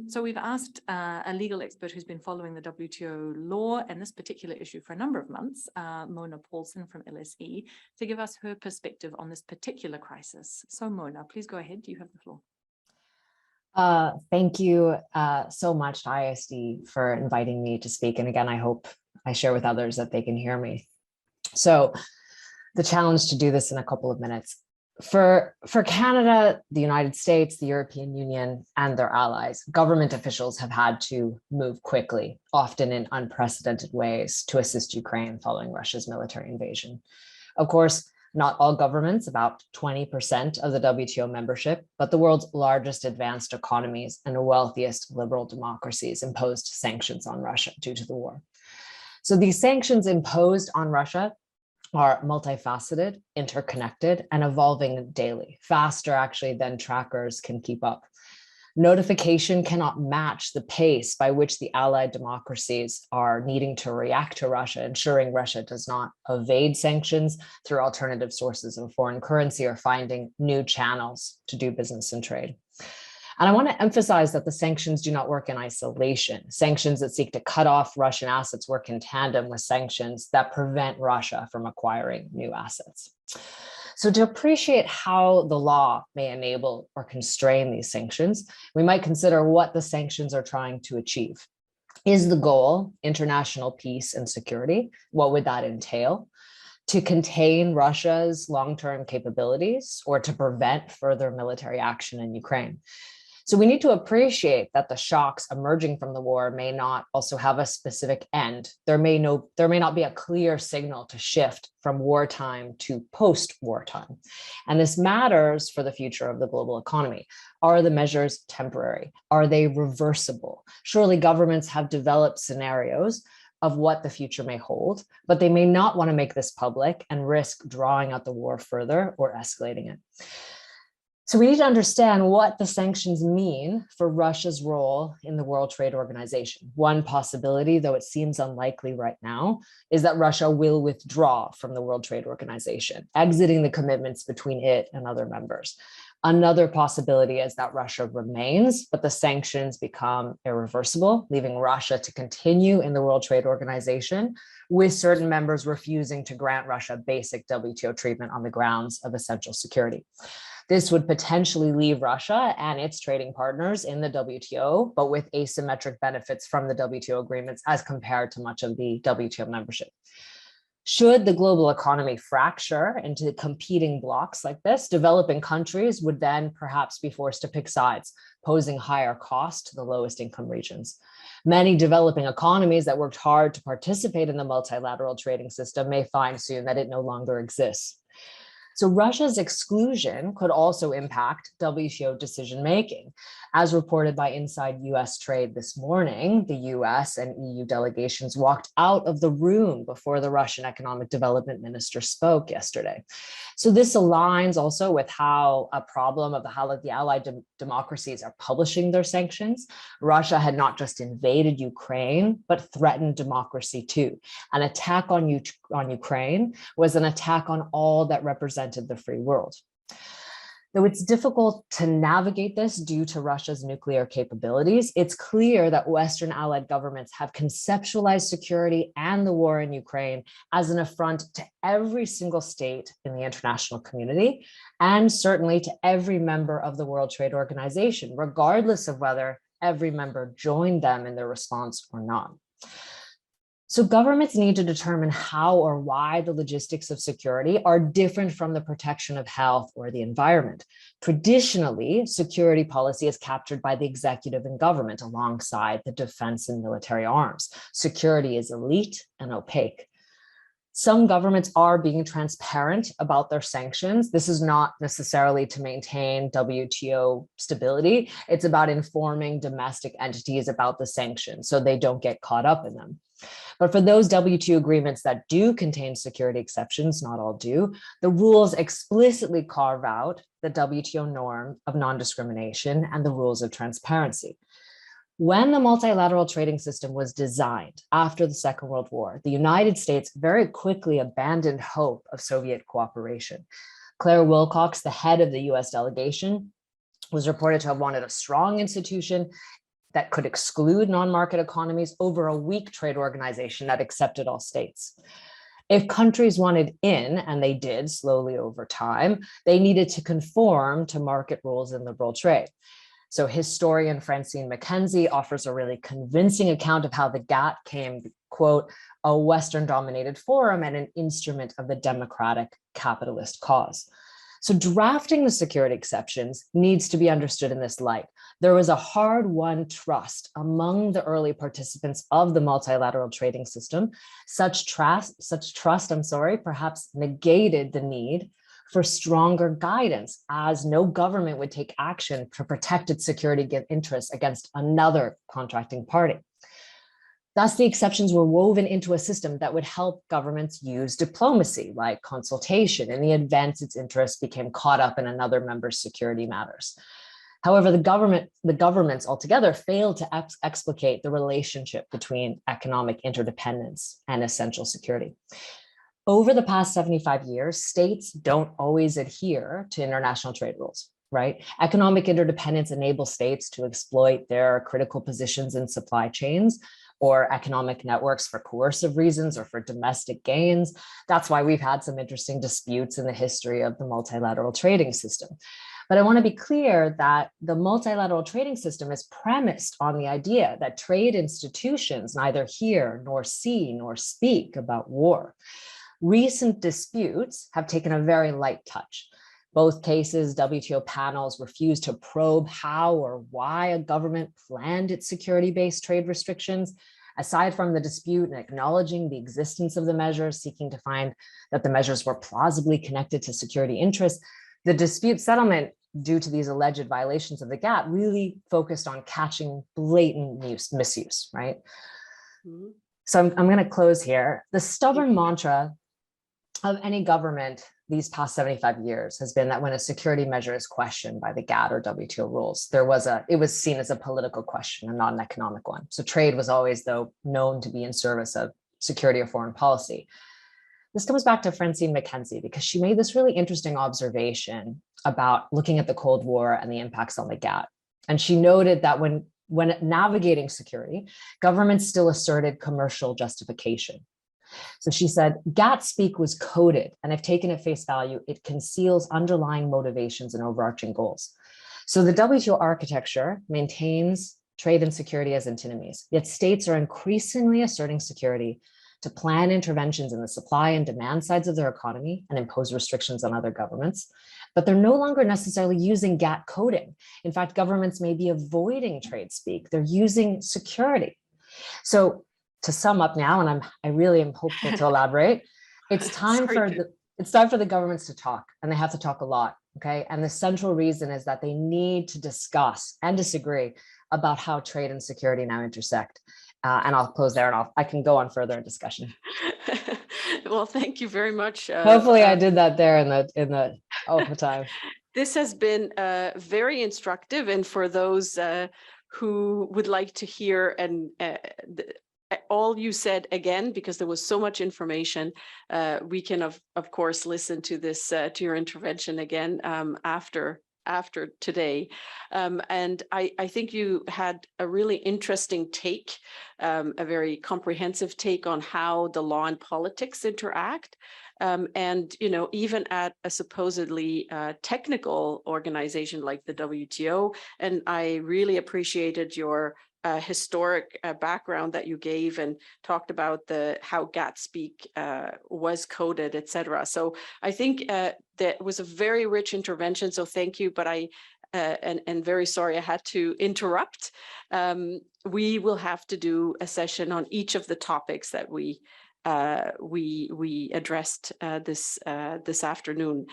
So we've asked a legal expert who's been following the WTO law and this particular issue for a number of months, Mona Paulson from LSE, to give us her perspective on this particular crisis. So Mona, please go ahead. You have the floor. Thank you so much to IISD for inviting me to speak. And again, I hope I share with others that they can hear me. So the challenge to do this in a couple of minutes. For Canada, the United States, the European Union, and their allies, government officials have had to move quickly, often in unprecedented ways, to assist Ukraine following Russia's military invasion. Of course, not all governments, about 20% of the WTO membership, but the world's largest advanced economies and the wealthiest liberal democracies imposed sanctions on Russia due to the war. So these sanctions imposed on Russia are multifaceted, interconnected, and evolving daily, faster actually than trackers can keep up. Notification cannot match the pace by which the allied democracies are needing to react to Russia, ensuring Russia does not evade sanctions through alternative sources of foreign currency or finding new channels to do business and trade. And I want to emphasize that the sanctions do not work in isolation. Sanctions that seek to cut off Russian assets work in tandem with sanctions that prevent Russia from acquiring new assets. So to appreciate how the law may enable or constrain these sanctions, we might consider what the sanctions are trying to achieve. Is the goal international peace and security? What would that entail? To contain Russia's long-term capabilities or to prevent further military action in Ukraine? So we need to appreciate that the shocks emerging from the war may not also have a specific end. There may not be a clear signal to shift from wartime to post-wartime. And this matters for the future of the global economy. Are the measures temporary? Are they reversible? Surely governments have developed scenarios of what the future may hold, but they may not want to make this public and risk drawing out the war further or escalating it. So we need to understand what the sanctions mean for Russia's role in the World Trade Organization. One possibility, though it seems unlikely right now, is that Russia will withdraw from the World Trade Organization, exiting the commitments between it and other members. Another possibility is that Russia remains, but the sanctions become irreversible, leaving Russia to continue in the World Trade Organization, with certain members refusing to grant Russia basic WTO treatment on the grounds of essential security. This would potentially leave Russia and its trading partners in the WTO, but with asymmetric benefits from the WTO agreements as compared to much of the WTO membership. Should the global economy fracture into competing blocs like this, developing countries would then perhaps be forced to pick sides, posing higher costs to the lowest income regions. Many developing economies that worked hard to participate in the multilateral trading system may find soon that it no longer exists. So Russia's exclusion could also impact WTO decision-making. As reported by Inside US Trade this morning, the US and EU delegations walked out of the room before the Russian economic development minister spoke yesterday. So this aligns also with how a problem of how the allied democracies are publishing their sanctions. Russia had not just invaded Ukraine, but threatened democracy too. An attack on Ukraine was an attack on all that represented the free world. Though it's difficult to navigate this due to Russia's nuclear capabilities, it's clear that Western allied governments have conceptualized security and the war in Ukraine as an affront to every single state in the international community, and certainly to every member of the World Trade Organization, regardless of whether every member joined them in their response or not. So governments need to determine how or why the logistics of security are different from the protection of health or the environment. Traditionally, security policy is captured by the executive and government alongside the defense and military arms. Security is elite and opaque. Some governments are being transparent about their sanctions. This is not necessarily to maintain WTO stability. It's about informing domestic entities about the sanctions so they don't get caught up in them. But for those WTO agreements that do contain security exceptions, not all do, the rules explicitly carve out the WTO norm of non-discrimination and the rules of transparency. When the multilateral trading system was designed after the Second World War, the United States very quickly abandoned hope of Soviet cooperation. Claire Wilcox, the head of the US delegation, was reported to have wanted a strong institution that could exclude non-market economies over a weak trade organization that accepted all states. If countries wanted in, and they did slowly over time, they needed to conform to market rules in liberal trade. So historian Francine McKenzie offers a really convincing account of how the GATT came, quote, a Western-dominated forum and an instrument of the democratic capitalist cause. So drafting the security exceptions needs to be understood in this light. There was a hard-won trust among the early participants of the multilateral trading system. Such trust, perhaps negated the need for stronger guidance, as no government would take action to protect its security interests against another contracting party. Thus, the exceptions were woven into a system that would help governments use diplomacy, like consultation, in the event its interests became caught up in another member's security matters. However, the governments altogether failed to explicate the relationship between economic interdependence and essential security. Over the past 75 years, states don't always adhere to international trade rules, right? Economic interdependence enables states to exploit their critical positions in supply chains or economic networks for coercive reasons or for domestic gains. That's why we've had some interesting disputes in the history of the multilateral trading system. But I want to be clear that the multilateral trading system is premised on the idea that trade institutions neither hear nor see nor speak about war. Recent disputes have taken a very light touch. Both cases, WTO panels refused to probe how or why a government planned its security-based trade restrictions. Aside from the dispute and acknowledging the existence of the measures, seeking to find that the measures were plausibly connected to security interests, the dispute settlement due to these alleged violations of the GATT really focused on catching blatant misuse, right? Mm-hmm. So I'm going to close here. The stubborn mantra of any government these past 75 years has been that when a security measure is questioned by the GATT or WTO rules, it was seen as a political question and not an economic one. So trade was always, though, known to be in service of security or foreign policy. This comes back to Francine McKenzie, because she made this really interesting observation about looking at the Cold War and the impacts on the GATT. And she noted that when navigating security, governments still asserted commercial justification. So she said, GATT speak was coded, and if taken at face value, it conceals underlying motivations and overarching goals. So the WTO architecture maintains trade and security as antinomies, yet states are increasingly asserting security to plan interventions in the supply and demand sides of their economy and impose restrictions on other governments. But they're no longer necessarily using GATT coding. In fact, governments may be avoiding trade speak. They're using security. So to sum up now, and I really am hopeful to elaborate, it's time for the governments to talk, and they have to talk a lot, okay? And the central reason is that they need to discuss and disagree about how trade and security now intersect. And I'll close there, and I can go on further in discussion. Well, thank you very much. Hopefully I did that there in the time. This has been very instructive, and for those who would like to hear all you said again, because there was so much information, we can of course listen to this to your intervention again after today. And I think you had a really interesting take, a very comprehensive take on how the law and politics interact. And, you know, even at a supposedly technical organization like the WTO. And I really appreciated your historic background that you gave and talked about how GATT speak was coded, etc. So I think that was a very rich intervention. So thank you. But and very sorry I had to interrupt. We will have to do a session on each of the topics that we addressed this afternoon.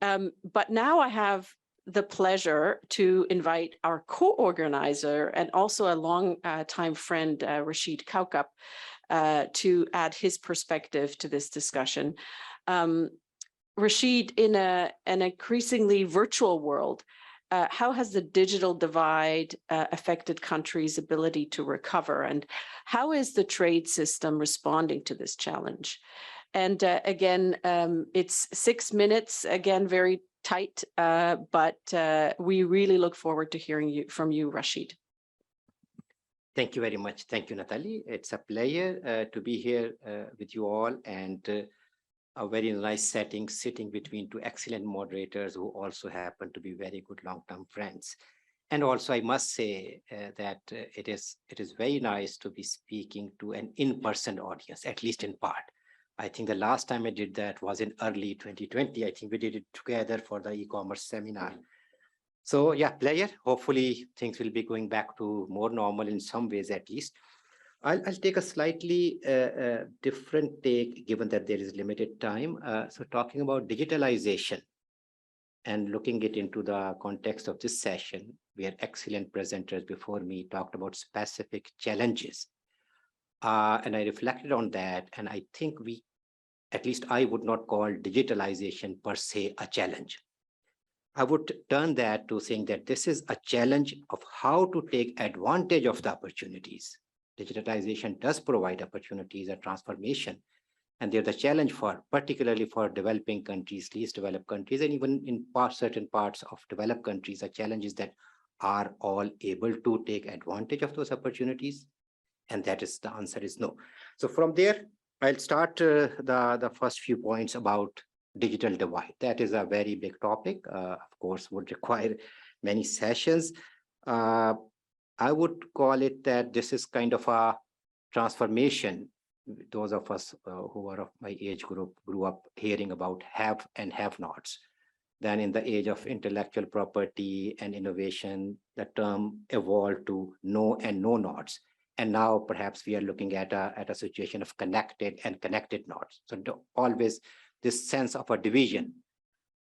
But now I have the pleasure to invite our co-organizer and also a long-time friend, Rashid Kaukab, to add his perspective to this discussion. Rashid, in an increasingly virtual world, how has the digital divide affected countries' ability to recover? And how is the trade system responding to this challenge? And again, it's 6 minutes, again, very tight, but we really look forward to hearing from you, Rashid. Thank you very much. Thank you, Natalie. It's a pleasure to be here with you all, and a very nice setting, sitting between two excellent moderators who also happen to be very good long-term friends. And also, I must say that it is very nice to be speaking to an in-person audience, at least in part. I think the last time I did that was in early 2020. I think we did it together for the e-commerce seminar. So yeah, pleasure. Hopefully things will be going back to more normal in some ways, at least. I'll take a slightly different take, given that there is limited time. So talking about digitalization and looking it into the context of this session, where excellent presenters before me talked about specific challenges. And I reflected on that, and I think at least I would not call digitalization per se a challenge. I would turn that to saying that this is a challenge of how to take advantage of the opportunities. Digitalization does provide opportunities, a transformation, and there's a challenge particularly for developing countries, least developed countries, and even in certain parts of developed countries, the challenge is that are all able to take advantage of those opportunities? And that is, the answer is no. So from there, I'll start the first few points about digital divide. That is a very big topic, of course, would require many sessions. I would call it that this is kind of a transformation. Those of us who are of my age group grew up hearing about have and have-nots. Then in the age of intellectual property and innovation, the term evolved to know and know-nots. And now perhaps we are looking at a situation of connected and connected nots. So always this sense of a division.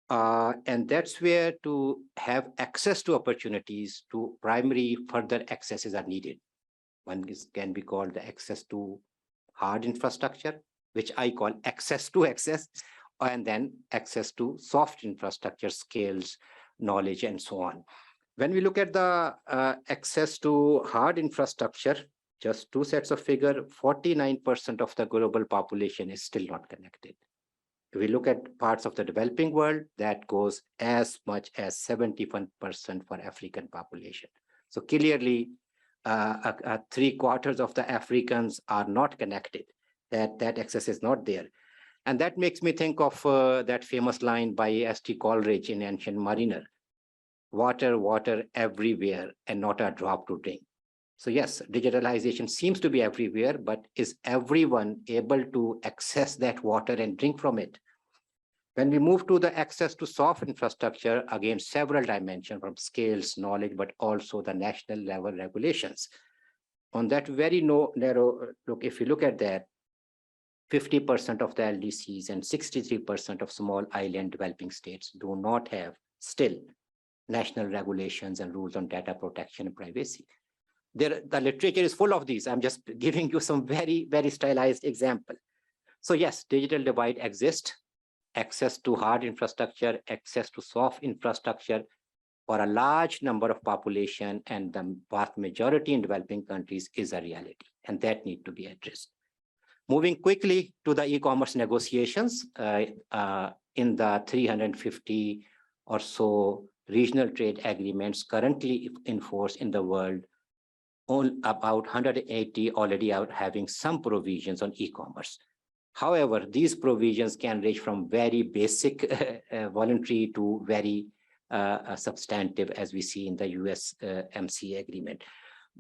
And that's where to have access to opportunities, to primary further accesses are needed. One can be called the access to hard infrastructure, which I call access to access, and then access to soft infrastructure, skills, knowledge, and so on. When we look at the access to hard infrastructure, just two sets of figure, 49% of the global population is still not connected. If we look at parts of the developing world, that goes as much as 71% for African population. So clearly, 3/4 of the Africans are not connected. That access is not there. And that makes me think of that famous line by S.T. Coleridge in Ancient Mariner: water, water everywhere, and not a drop to drink. So yes, digitalization seems to be everywhere, but is everyone able to access that water and drink from it? When we move to the access to soft infrastructure, again, several dimensions from scales, knowledge, but also the national level regulations. On that very narrow look, if you look at that, 50% of the LDCs and 63% of small island developing states do not have still national regulations and rules on data protection and privacy. The literature is full of these. I'm just giving you some very, very stylized example. So yes, digital divide exists. Access to hard infrastructure, access to soft infrastructure for a large number of population and the vast majority in developing countries is a reality, and that need to be addressed. Moving quickly to the e-commerce negotiations, in the 350 or so regional trade agreements currently in force in the world, about 180 already are having some provisions on e-commerce. However, these provisions can range from very basic voluntary to very substantive, as we see in the US MCA agreement.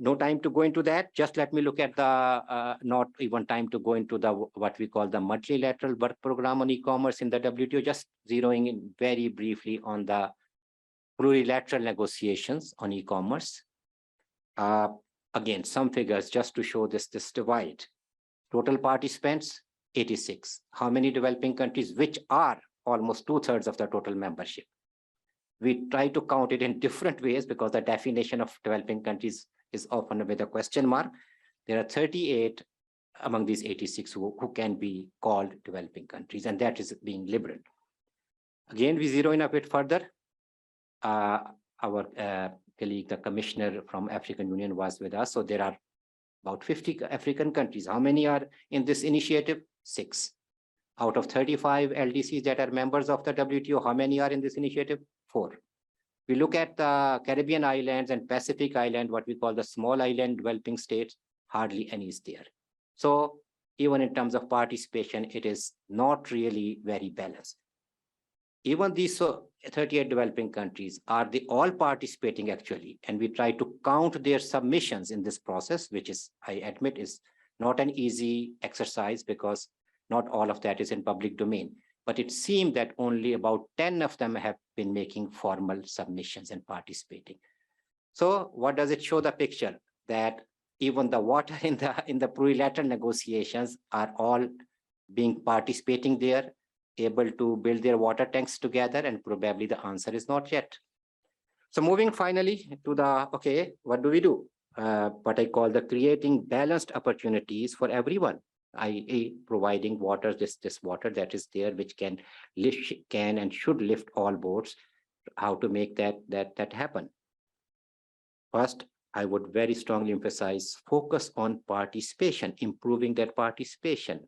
No time to go into that. Just let me look at the, not even time to go into the what we call the multilateral work program on e-commerce in the WTO, just zeroing in very briefly on the plurilateral negotiations on e-commerce. Again, some figures just to show this divide. Total participants, 86. How many developing countries, which are almost 2/3 of the total membership? We try to count it in different ways because the definition of developing countries is often with a question mark. There are 38 among these 86 who can be called developing countries, and that is being liberal. Again, we zero in a bit further. Our colleague, the commissioner from African Union, was with us. So there are about 50 African countries. How many are in this initiative? 6. Out of 35 LDCs that are members of the WTO, how many are in this initiative? 4. We look at the Caribbean islands and Pacific island, what we call the small island developing states, hardly any is there. So even in terms of participation, it is not really very balanced. Even these 38 developing countries, are they all participating actually? And we try to count their submissions in this process, which is, I admit, is not an easy exercise because not all of that is in public domain. But it seemed that only about 10 of them have been making formal submissions and participating. So what does it show the picture? That even the water in the plurilateral negotiations are all being participating there, able to build their water tanks together, and probably the answer is not yet. So moving finally to the, okay, what do we do? What I call the creating balanced opportunities for everyone, i.e. providing water, this water that is there, which can and should lift all boats, how to make that happen. First, I would very strongly emphasize focus on participation, improving that participation.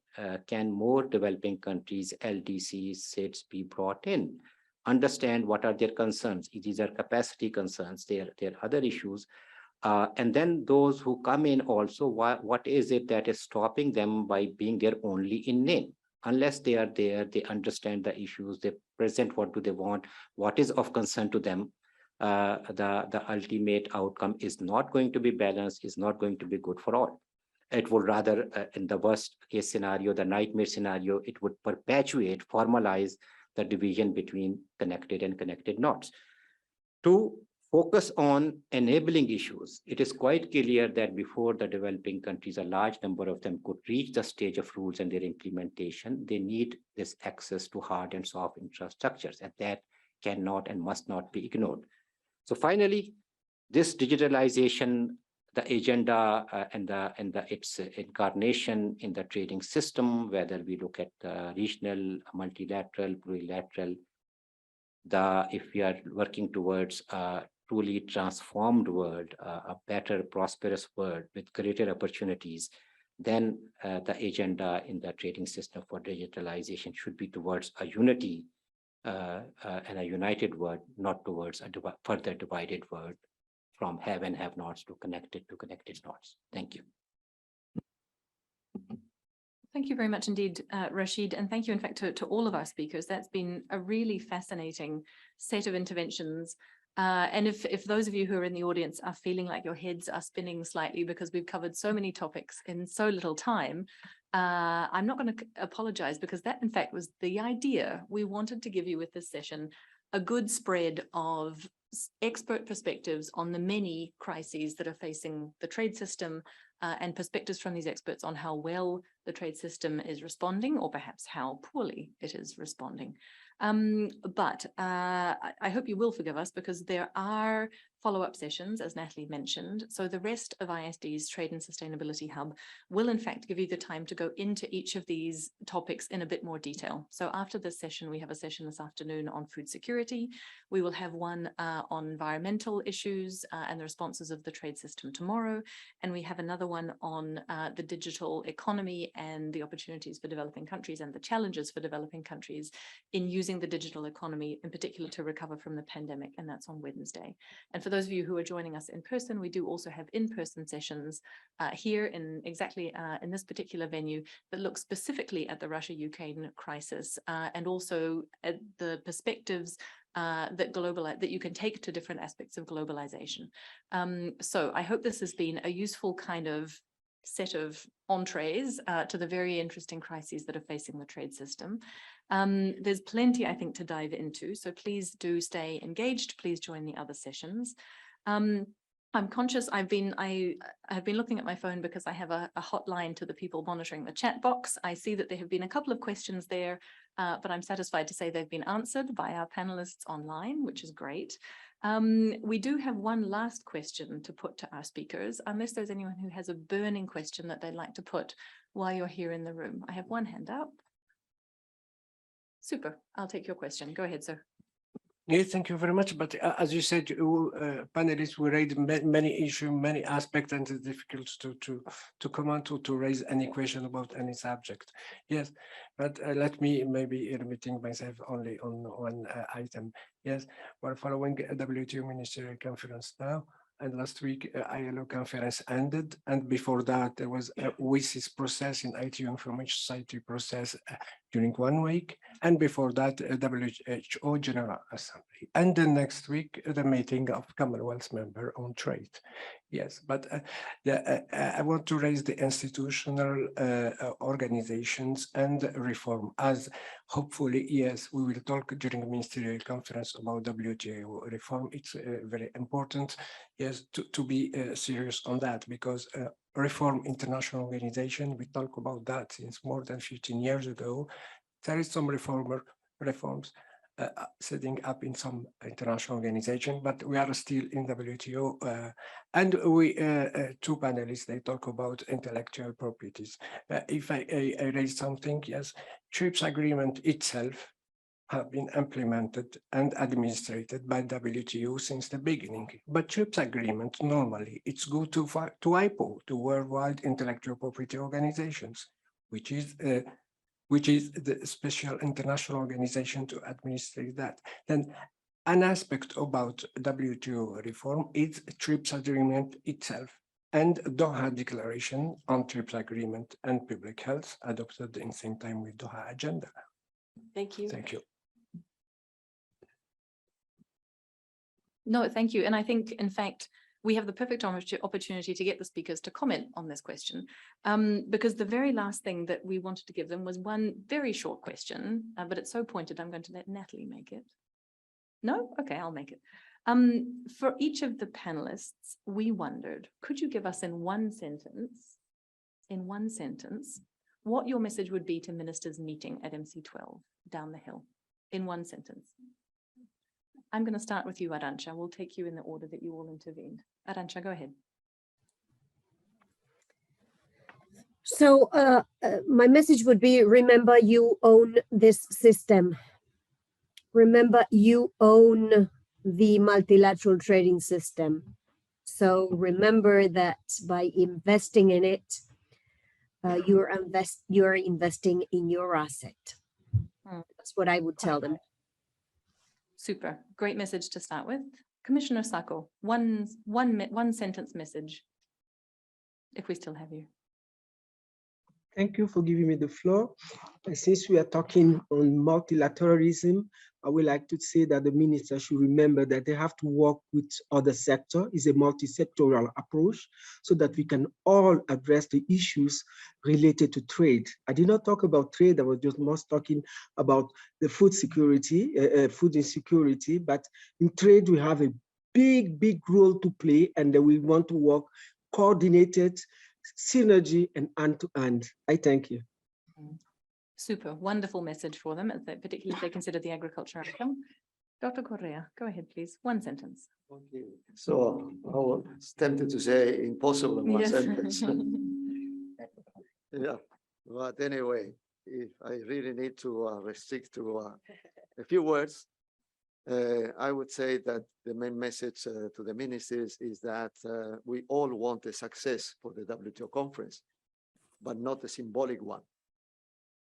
Can more developing countries, LDCs, states be brought in? Understand what are their concerns. These are capacity concerns, there are other issues. And then those who come in also, what is it that is stopping them by being there only in name? Unless they are there, they understand the issues, they present what do they want, what is of concern to them. The ultimate outcome is not going to be balanced, is not going to be good for all. It would rather, in the worst case scenario, the nightmare scenario, it would perpetuate, formalize the division between connected and connected nots. To focus on enabling issues, it is quite clear that before the developing countries, a large number of them could reach the stage of rules and their implementation, they need this access to hard and soft infrastructures, and that cannot and must not be ignored. So finally, this digitalization, the agenda and its incarnation in the trading system, whether we look at the regional, multilateral, plurilateral, if we are working towards a truly transformed world, a better, prosperous world with greater opportunities, then the agenda in the trading system for digitalization should be towards a unity and a united world, not towards a further divided world from have and have nots to connected nots. Thank you. Thank you very much indeed, Rashid, and thank you in fact to all of our speakers. That's been a really fascinating set of interventions. And if those of you who are in the audience are feeling like your heads are spinning slightly because we've covered so many topics in so little time, I'm not going to apologize, because that in fact was the idea. We wanted to give you with this session a good spread of expert perspectives on the many crises that are facing the trade system, and perspectives from these experts on how well the trade system is responding, or perhaps how poorly it is responding. But I hope you will forgive us, because there are follow-up sessions, as Natalie mentioned. So the rest of IISD's Trade and Sustainability Hub will in fact give you the time to go into each of these topics in a bit more detail. So after this session, we have a session this afternoon on food security. We will have one on environmental issues and the responses of the trade system tomorrow. And we have another one on the digital economy and the opportunities for developing countries and the challenges for developing countries in using the digital economy, in particular to recover from the pandemic, and that's on Wednesday. And for those of you who are joining us in person, we do also have in-person sessions here in exactly in this particular venue that look specifically at the Russia-Ukraine crisis and also at the perspectives that you can take to different aspects of globalization. So I hope this has been a useful kind of set of entrees to the very interesting crises that are facing the trade system. There's plenty, I think, to dive into, so please do stay engaged. Please join the other sessions. I'm conscious I have been looking at my phone because I have a hotline to the people monitoring the chat box. I see that there have been a couple of questions there, but I'm satisfied to say they've been answered by our panelists online, which is great. We do have one last question to put to our speakers, unless there's anyone who has a burning question that they'd like to put while you're here in the room. I have one hand up. Super, I'll take your question. Go ahead, sir. Yeah, thank you very much. But as you said, panelists will raise many issues, many aspects, and it's difficult to comment to raise any question about any subject. Yes, but let me maybe limiting myself only on one item. Yes, we're following a WTO ministerial conference now. And last week, ILO conference ended. And before that, there was a WSIS process in ITU Information Society process during 1 week. And before that, WHO General Assembly. And the next week, the meeting of Commonwealth member on trade. Yes, but I want to raise the institutional organizations and reform, as hopefully, yes, we will talk during the ministerial conference about WTO reform. It's very important, yes, to be serious on that, because reform international organization, we talk about that since more than 15 years ago. There is some reforms setting up in some international organization, but we are still in WTO. And we, two panelists, they talk about intellectual properties. If I raise something, yes, TRIPS agreement itself have been implemented and administered by WTO since the beginning. But TRIPS agreement, normally, it's go to WIPO, to Worldwide Intellectual Property Organizations, which is the special international organization to administer that. Then an aspect about WTO reform is TRIPS agreement itself and Doha Declaration on TRIPS agreement and public health adopted in the same time with Doha agenda. Thank you. Thank you. No, thank you. And I think, in fact, we have the perfect opportunity to get the speakers to comment on this question, because the very last thing that we wanted to give them was one very short question, but it's so pointed, I'm going to let Natalie make it. No? Okay, I'll make it. For each of the panelists, we wondered, could you give us in one sentence, what your message would be to ministers meeting at MC12 down the hill, in one sentence? I'm going to start with you, Arantxa. We'll take you in the order that you all intervened. Arantxa, go ahead. So my message would be, remember you own this system. Remember you own the multilateral trading system. So remember that by investing in it, you're investing in your asset. That's what I would tell them. Super, great message to start with. Commissioner Sacco, one sentence message, if we still have you. Thank you for giving me the floor. Since we are talking on multilateralism, I would like to say that the minister should remember that they have to work with other sectors. It's a multi-sectoral approach so that we can all address the issues related to trade. I did not talk about trade. I was just more talking about the food security, food insecurity. But in trade, we have a big role to play, and we want to work coordinated, synergy, and hand-to-hand. I thank you. Super, wonderful message for them, particularly if they consider the agriculture outcome. Dr. Correa, go ahead, please. One sentence. Okay. So I was tempted to say impossible in one sentence. Yeah, but anyway, if I really need to restrict to a few words, I would say that the main message to the ministers is that we all want a success for the WTO conference, but not a symbolic one,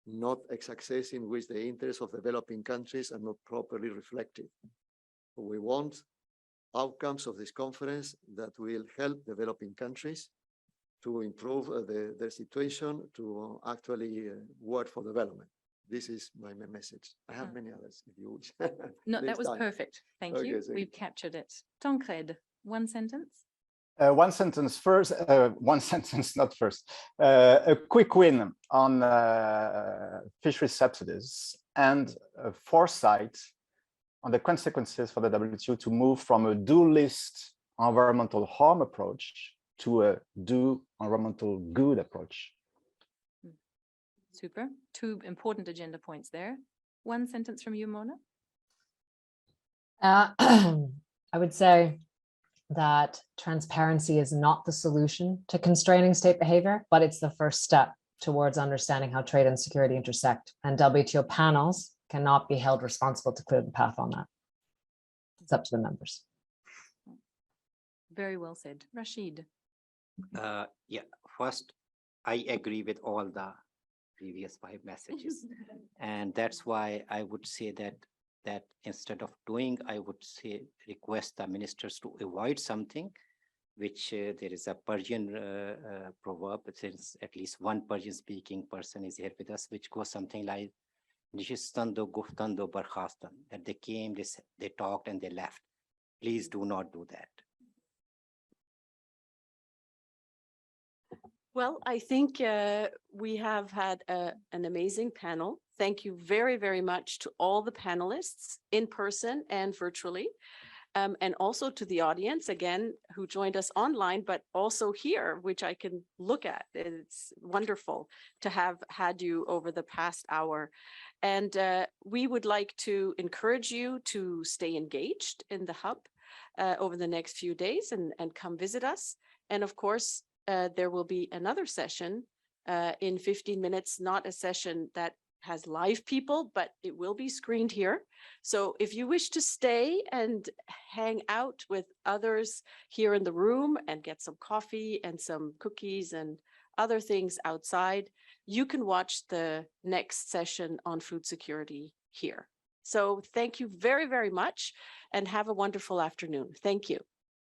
not a success in which the interests of developing countries are not properly reflected. We want outcomes of this conference that will help developing countries to improve their situation, to actually work for development. This is my main message. I have many others if you wish. No, that was perfect. Thank you. We've captured it. Tancred, one sentence. One sentence first, one sentence, not first. A quick win on fisheries subsidies and foresight on the consequences for the WTO to move from a do list environmental harm approach to a do environmental good approach. Super. Two important agenda points there. One sentence from you, Mona. I would say that transparency is not the solution to constraining state behavior, but it's the first step towards understanding how trade and security intersect, and WTO panels cannot be held responsible to clear the path on that. It's up to the members. Very well said. Rashid. Yeah, first, I agree with all the previous 5 messages. And that's why I would say that instead of doing, I would say request the ministers to avoid something, which there is a Persian proverb, since at least one Persian speaking person is here with us, which goes something like, Nishistando guftando barkhastan, that they came, they talked and they left. Please do not do that. Well, I think we have had an amazing panel. Thank you very, very much to all the panelists in person and virtually, and also to the audience, again, who joined us online, but also here, which I can look at. It's wonderful to have had you over the past hour. And we would like to encourage you to stay engaged in the hub over the next few days and come visit us. And of course, there will be another session in 15 minutes, not a session that has live people, but it will be screened here. So if you wish to stay and hang out with others here in the room and get some coffee and some cookies and other things outside, you can watch the next session on food security here. So thank you very, very much and have a wonderful afternoon. Thank you.